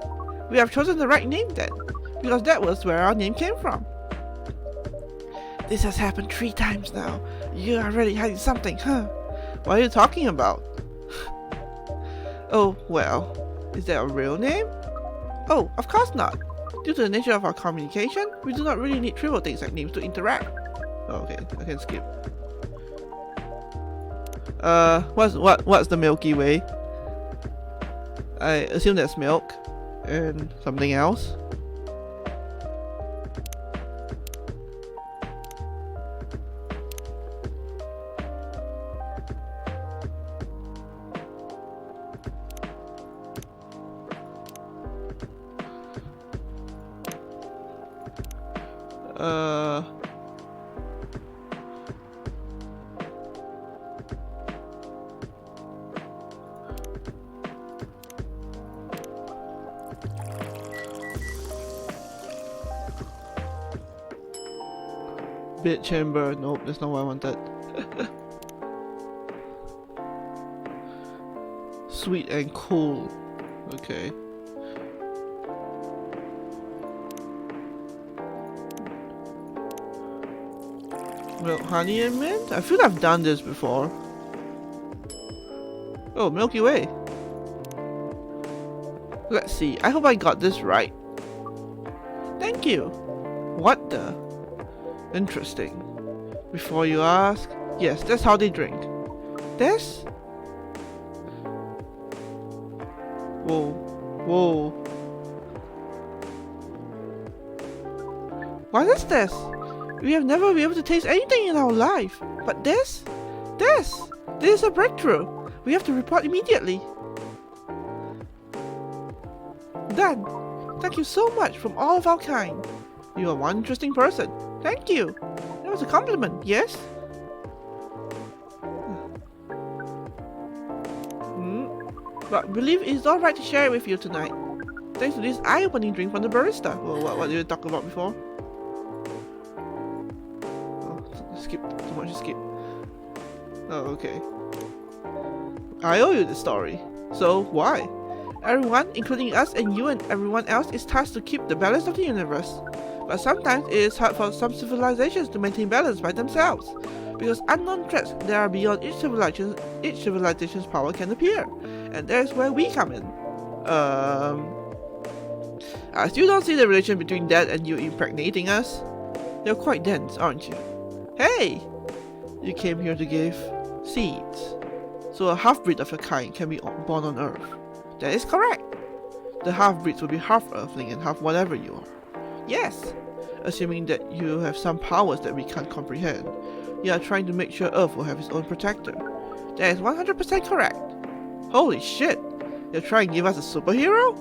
We have chosen the right name then, because that was where our name came from. This has happened 3 times now. You are really hiding something, huh? What are you talking about? Oh, well, is that a real name? Oh, of course not. Due to the nature of our communication, we do not really need trivial things like names to interact. Oh, okay, I can skip. What's the Milky Way? I assume that's milk and something else. Bed chamber. Nope, that's not what I wanted. Sweet and cool. Okay. Milk, honey, and mint? I feel I've done this before. Oh, Milky Way. Let's see. I hope I got this right. Thank you. What the? Interesting. Before you ask, yes, that's how they drink. This? Whoa. Whoa. What is this? We have never been able to taste anything in our life. But this? This is a breakthrough. We have to report immediately. Done. Thank you so much from all of our kind. You are one interesting person. Thank you. That was a compliment, yes? But I believe it's alright to share it with you tonight. Thanks to this eye-opening drink from the barista. Well, what did you talk about before? Oh, skip. Too much to skip. Oh, okay. I owe you the story. So, why? Everyone, including us and you and everyone else, is tasked to keep the balance of the universe. But sometimes it is hard for some civilizations to maintain balance by themselves, because unknown threats that are beyond each civilization's power can appear, and that is where we come in. I still don't see the relation between that and you impregnating us. You're quite dense, aren't you? Hey! You came here to give seeds, so a half-breed of your kind can be born on Earth. That is correct. The half-breeds will be half Earthling and half whatever you are. Yes, assuming that you have some powers that we can't comprehend. You are trying to make sure Earth will have its own protector. That is 100% correct. Holy shit! You're trying to give us a superhero?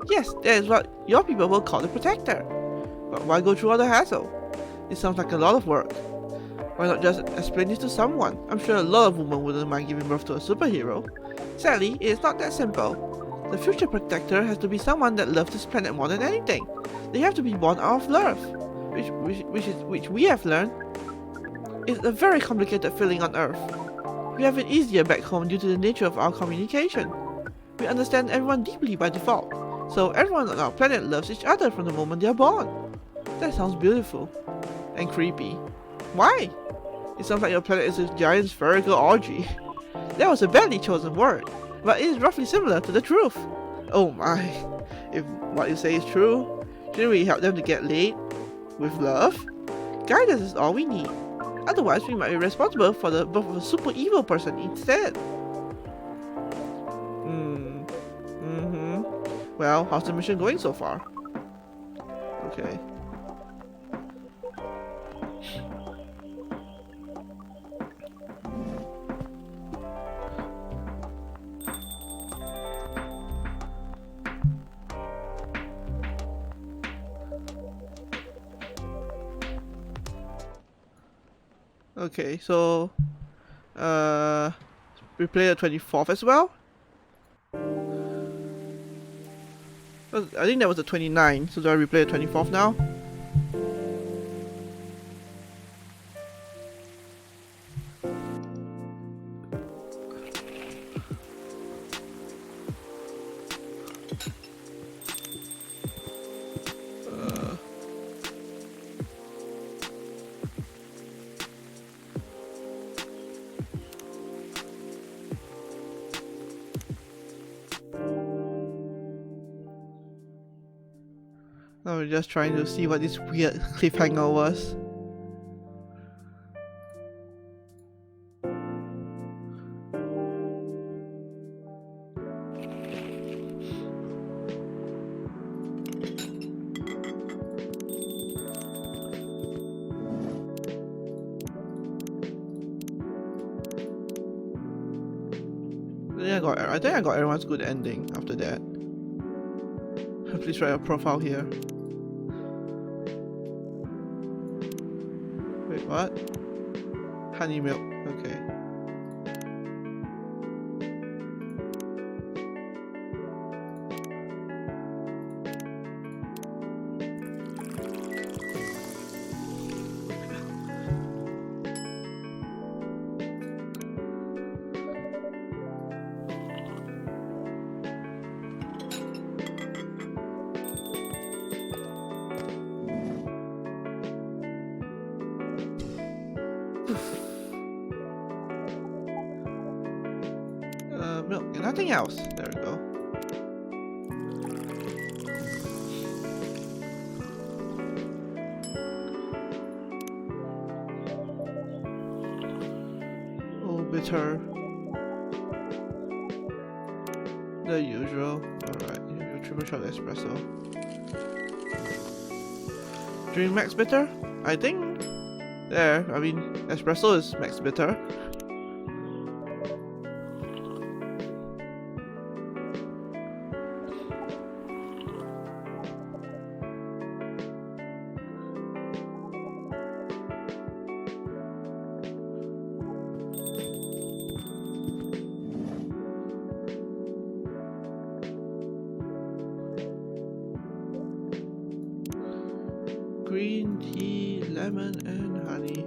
Yes, that is what your people will call the protector. But why go through all the hassle? It sounds like a lot of work. Why not just explain this to someone? I'm sure a lot of women wouldn't mind giving birth to a superhero. Sadly, it is not that simple. The future protector has to be someone that loves this planet more than anything. They have to be born out of love, which we have learned is a very complicated feeling on Earth. We have it easier back home due to the nature of our communication. We understand everyone deeply by default, so everyone on our planet loves each other from the moment they are born. That sounds beautiful and creepy. Why? It sounds like your planet is a giant spherical orgy. That was a badly chosen word, but it is roughly similar to the truth. Oh my, if what you say is true, shouldn't we help them to get laid? With love? Guidance is all we need. Otherwise, we might be responsible for the birth of a super evil person instead. Well, how's the mission going so far? Okay. Okay, so we play the 24th as well. I think that was the 29th, so do I replay the 24th now? I was just trying to see what this weird cliffhanger was. I think I got everyone's good ending after that. Please write a profile here. Wait, what? Honey milk, okay. Milk and nothing else. There we go. Oh, bitter. The usual. Alright, usual triple shot espresso. Drink max bitter? I think there. I mean, espresso is max bitter. Green tea, lemon, and honey.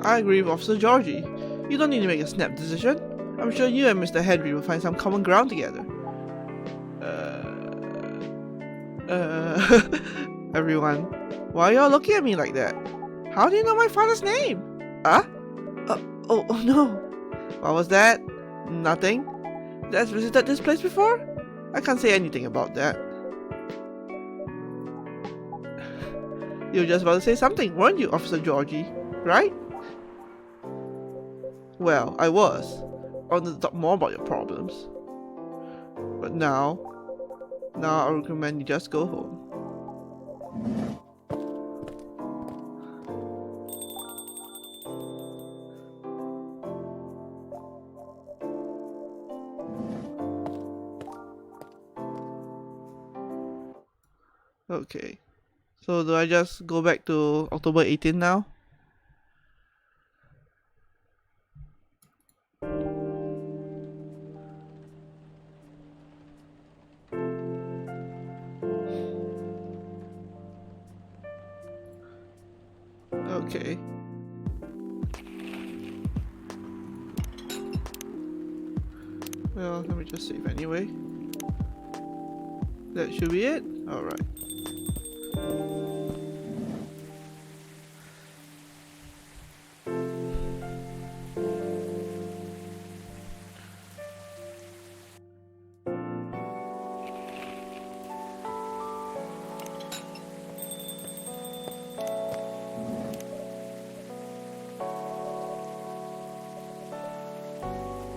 I agree with Officer Georgie. You don't need to make a snap decision. I'm sure you and Mr. Henry will find some common ground together. Everyone, why are y'all looking at me like that? How do you know my father's name? Huh? Oh no. What was that? Nothing? Dad's visited this place before? I can't say anything about that. You were just about to say something, weren't you, Officer Georgie? Right? Well, I was. I wanted to talk more about your problems. But now I recommend you just go home. Okay. So do I just go back to October 18 now? Okay. Well, let me just save anyway. That should be it? Alright.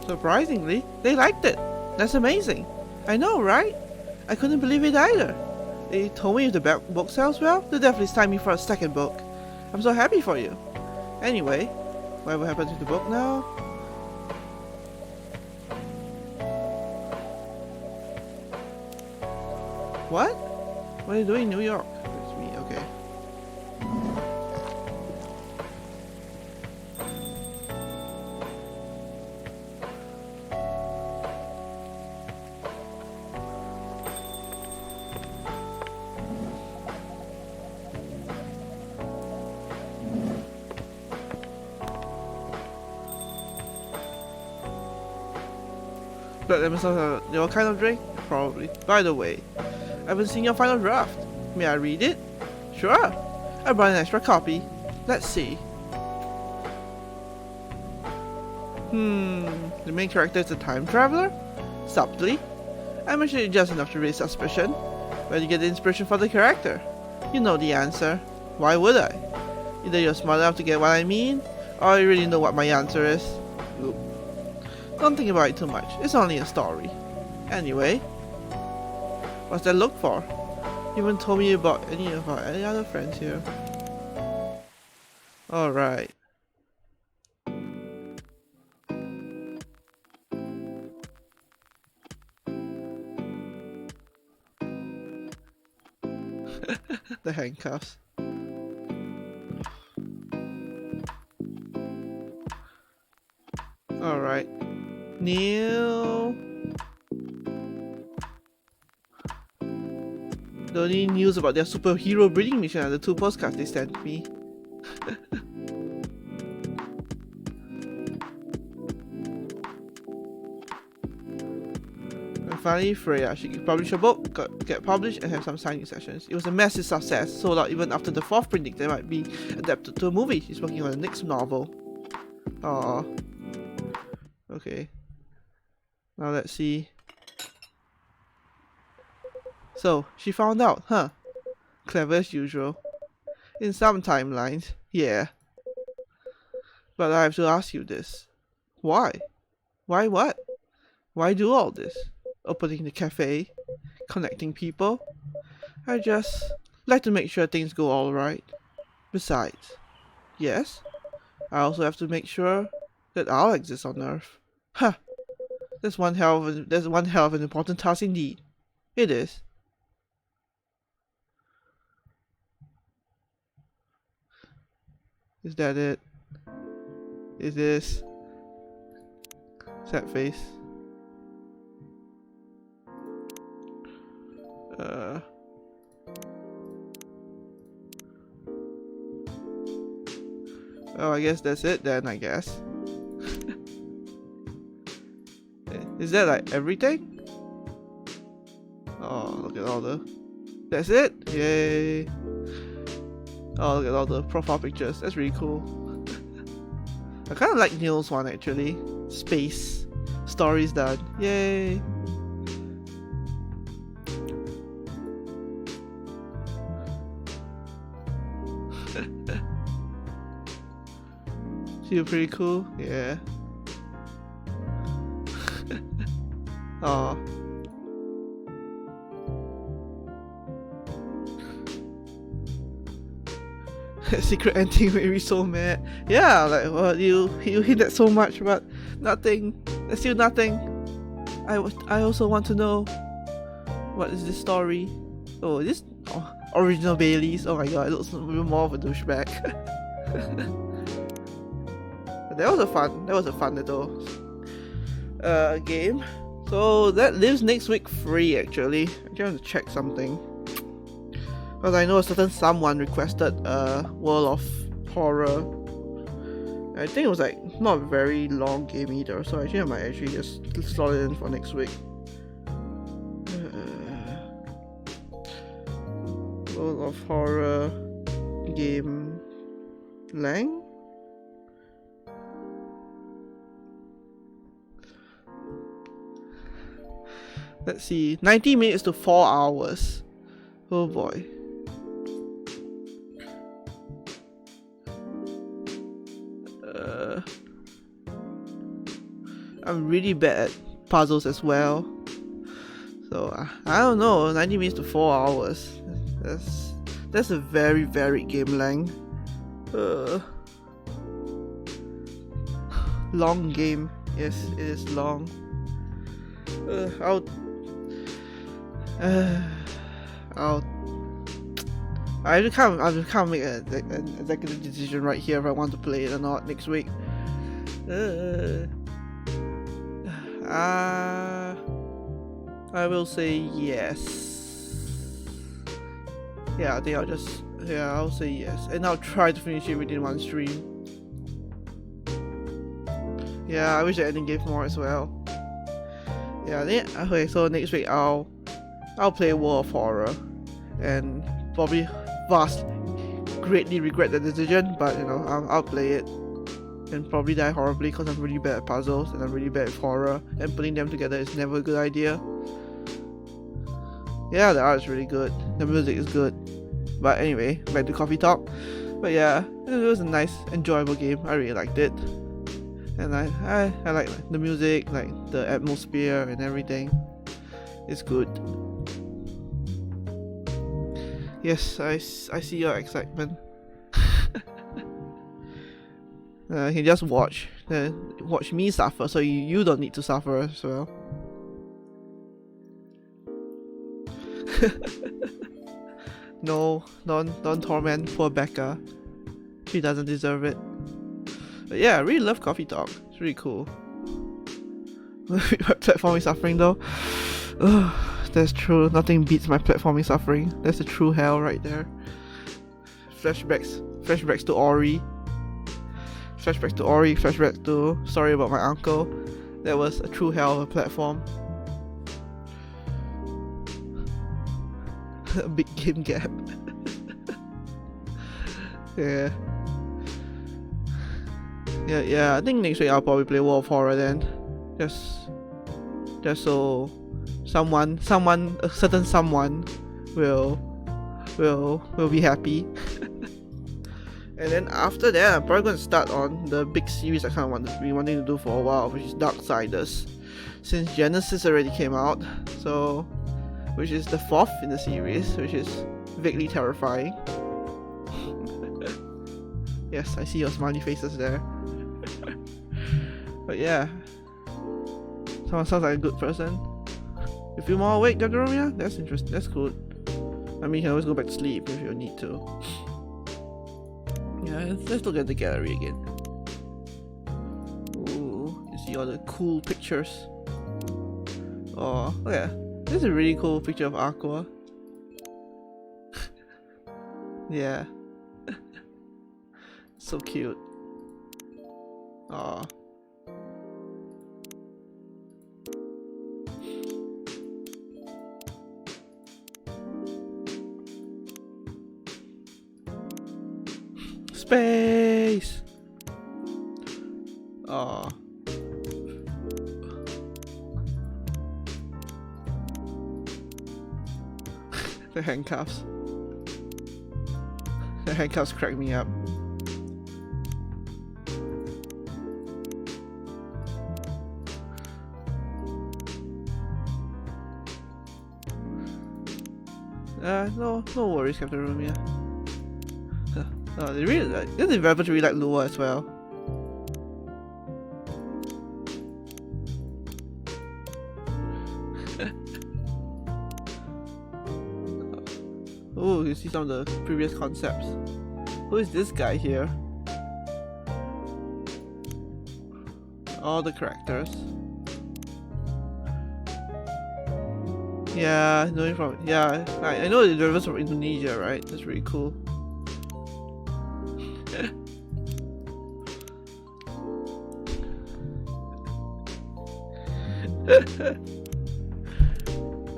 Surprisingly, they liked it. That's amazing. I know, right? I couldn't believe it either. They told me if the book sells well, they'll definitely sign me for a second book. I'm so happy for you. Anyway, whatever happened to the book now? What? What are you doing in New York? It's me, okay. Blood lemon sauce, your kind of drink? Probably. By the way, I haven't seen your final draft. May I read it? Sure. I brought an extra copy. Let's see. The main character is a time traveler? Subtly. I mentioned it just enough to raise suspicion. Where do you get the inspiration for the character? You know the answer. Why would I? Either you're smart enough to get what I mean, or you really know what my answer is. Oop. Don't think about it too much. It's only a story. Anyway, what's that look for? You haven't told me about any of our other friends here. Alright. The handcuffs. Alright. Neil. The only news about their superhero breeding mission are the 2 postcards they sent me. And finally, Freya. She published a book, get published, and have some signing sessions. It was a massive success, sold out even after the 4th printing that might be adapted to a movie. She's working on the next novel. Aww. Okay. Now let's see. So, she found out, huh? Clever as usual. In some timelines, yeah. But I have to ask you this. Why? Why what? Why do all this? Opening the cafe? Connecting people? I just like to make sure things go alright. Besides, yes, I also have to make sure that I'll exist on Earth. Huh. That's one hell of an important task indeed. It is. Is that it? Is this? Sad face. Oh, I guess that's it then, I guess. Is that like everything? Oh, look at all the... That's it? Yay! Oh, look at all the profile pictures. That's really cool. I kind of like Neil's one actually. Space. Stories done. Yay! Feel pretty cool? Yeah. Aw. Secret ending made me so mad. Yeah, like well, you hint at so much, but nothing. There's still nothing. I also want to know what is this story. Oh, this original Baileys. Oh my god, it looks even more of a douchebag. That was a fun little game. So that lives next week free actually. I'm trying to check something. Because I know a certain someone requested World of Horror. I think it was like not a very long game either, so I might actually just slot it in for next week. World of Horror game Lang? Let's see, 90 minutes to 4 hours. Oh boy. I'm really bad at puzzles as well. So I don't know, 90 minutes to 4 hours. That's a very varied game length. Long game. Yes, it is long. I just can't make an executive decision right here if I want to play it or not next week. I will say yes. Yeah, I think I'll say yes, and I'll try to finish it within one stream. Yeah, I wish the ending gave more as well. Yeah, okay, so next week I'll play World of Horror, and probably greatly regret the decision, but you know, I'll play it, and probably die horribly because I'm really bad at puzzles and I'm really bad at horror, and putting them together is never a good idea. Yeah, the art is really good, the music is good, but anyway, back to Coffee Talk. But yeah, it was a nice, enjoyable game. I really liked it, and I like the music, like the atmosphere and everything. It's good. Yes, I see your excitement. You can just watch me suffer, so you don't need to suffer as well. No, don't torment poor Becca. She doesn't deserve it. But yeah, I really love Coffee Talk. It's really cool. My platforming suffering though. That's true. Nothing beats my platforming suffering. That's the true hell right there. Flashbacks to Ori. Flashback to Sorry About My Uncle. That was a true hell of a platform. A big game gap. Yeah. I think next week I'll probably play World of Horror then. Just so a certain someone will be happy. And then after that, I'm probably going to start on the big series I kind of been wanting to do for a while, which is Darksiders. Since Genesis already came out, so which is the 4th in the series, which is vaguely terrifying. Yes, I see your smiley faces there. But yeah, someone sounds like a good person. You feel more awake, Gagaromia? That's interesting. That's good. I mean, you can always go back to sleep if you need to. Yeah, let's look at the gallery again. Ooh, you see all the cool pictures. Oh, yeah. This is a really cool picture of Aqua. Yeah. So cute. Aw. Space! Aw. The handcuffs. The handcuffs crack me up. No worries, Captain Rumia. They really like. The developers really like Lua as well. Oh, you see some of the previous concepts. Who is this guy here? All the characters. Yeah, knowing from I know the drivers from Indonesia, right? That's really cool.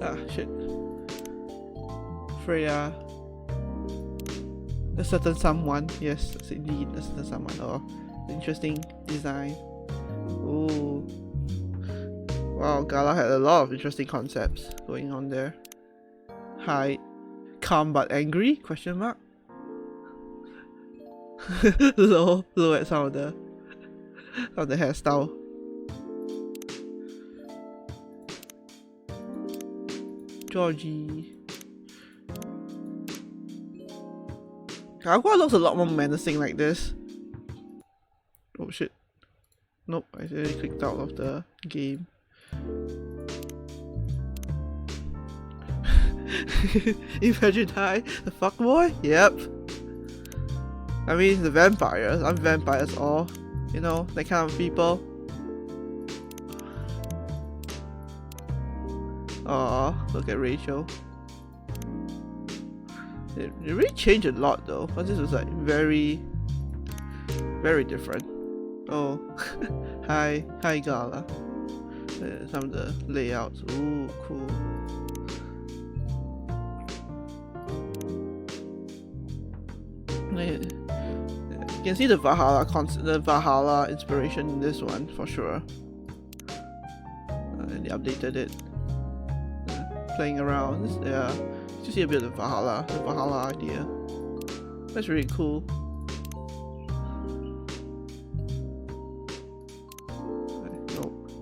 Ah, shit. Freya. A certain someone. Yes, that's indeed a certain someone. Oh, interesting design. Ooh. Wow, Gala had a lot of interesting concepts going on there. Hide. Calm but angry? Question mark? Low at some of the hairstyle. Georgie. Aqua looks a lot more menacing like this. Oh shit. Nope, I already clicked out of the game. Imaginary, the fuckboy? Yep. I mean, the vampires. I'm vampires all. You know, that kind of people. Aw, look at Rachel. It really changed a lot though. But this was like very different. Oh, hi Gala. Some of the layouts. Ooh, cool. Yeah. You can see the Valhalla inspiration in this one for sure. And they updated it. Playing around. Yeah, you see a bit of the Valhalla idea. That's really cool.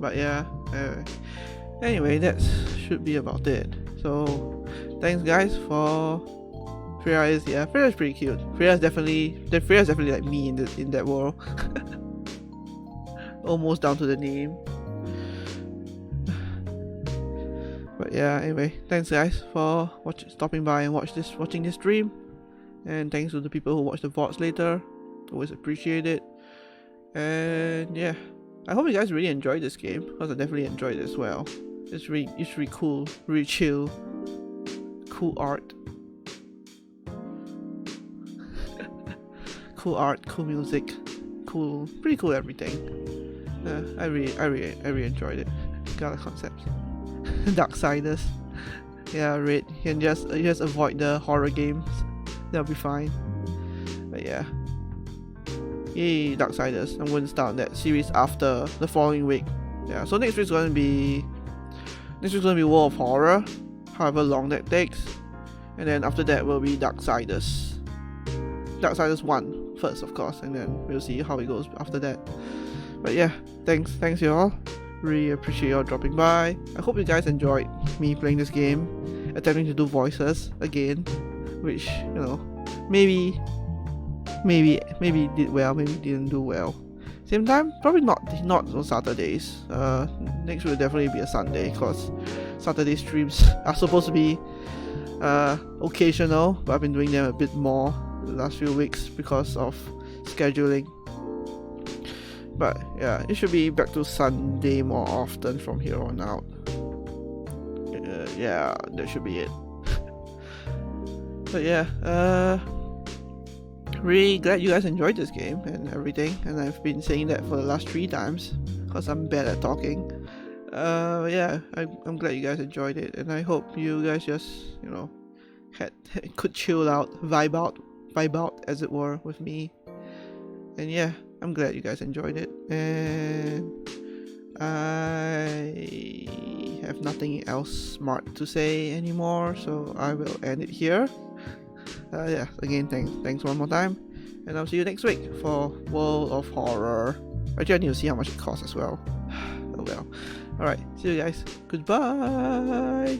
But yeah, anyway, that should be about it. So thanks guys for Freya. Freya's pretty cute. Freya's definitely like me in that world. Almost down to the name. But yeah, anyway, thanks guys for stopping by and watching this stream, and thanks to the people who watch the VODs later. Always appreciate it. And yeah, I hope you guys really enjoyed this game, because I definitely enjoyed it as well. It's really cool, really chill, cool art, cool music, pretty cool everything. I really enjoyed it. Got the concepts. Darksiders. Yeah, Red. You can just avoid the horror games. That'll be fine. But yeah. Yay, Darksiders. I'm going to start that series after the following week. Yeah, so next week's going to be World of Horror, however long that takes. And then after that will be Darksiders. Darksiders 1 first, of course, and then we'll see how it goes after that. But yeah, thanks you all. Really appreciate y'all dropping by. I hope you guys enjoyed me playing this game, attempting to do voices again, which, you know, maybe did well, maybe didn't do well. Same time, probably not on Saturdays. Next will definitely be a Sunday, because Saturday streams are supposed to be occasional, but I've been doing them a bit more the last few weeks because of scheduling. But yeah, it should be back to Sunday more often from here on out. Yeah, that should be it. But yeah, really glad you guys enjoyed this game and everything, and I've been saying that for the last 3 times because I'm bad at talking. Yeah, I'm glad you guys enjoyed it, and I hope you guys just, you know, could chill out, vibe out as it were with me. And yeah, I'm glad you guys enjoyed it, and I have nothing else smart to say anymore, so I will end it here. Yeah, again, thanks one more time, and I'll see you next week for World of Horror. Actually, I need to see how much it costs as well. Oh well. Alright, see you guys. Goodbye!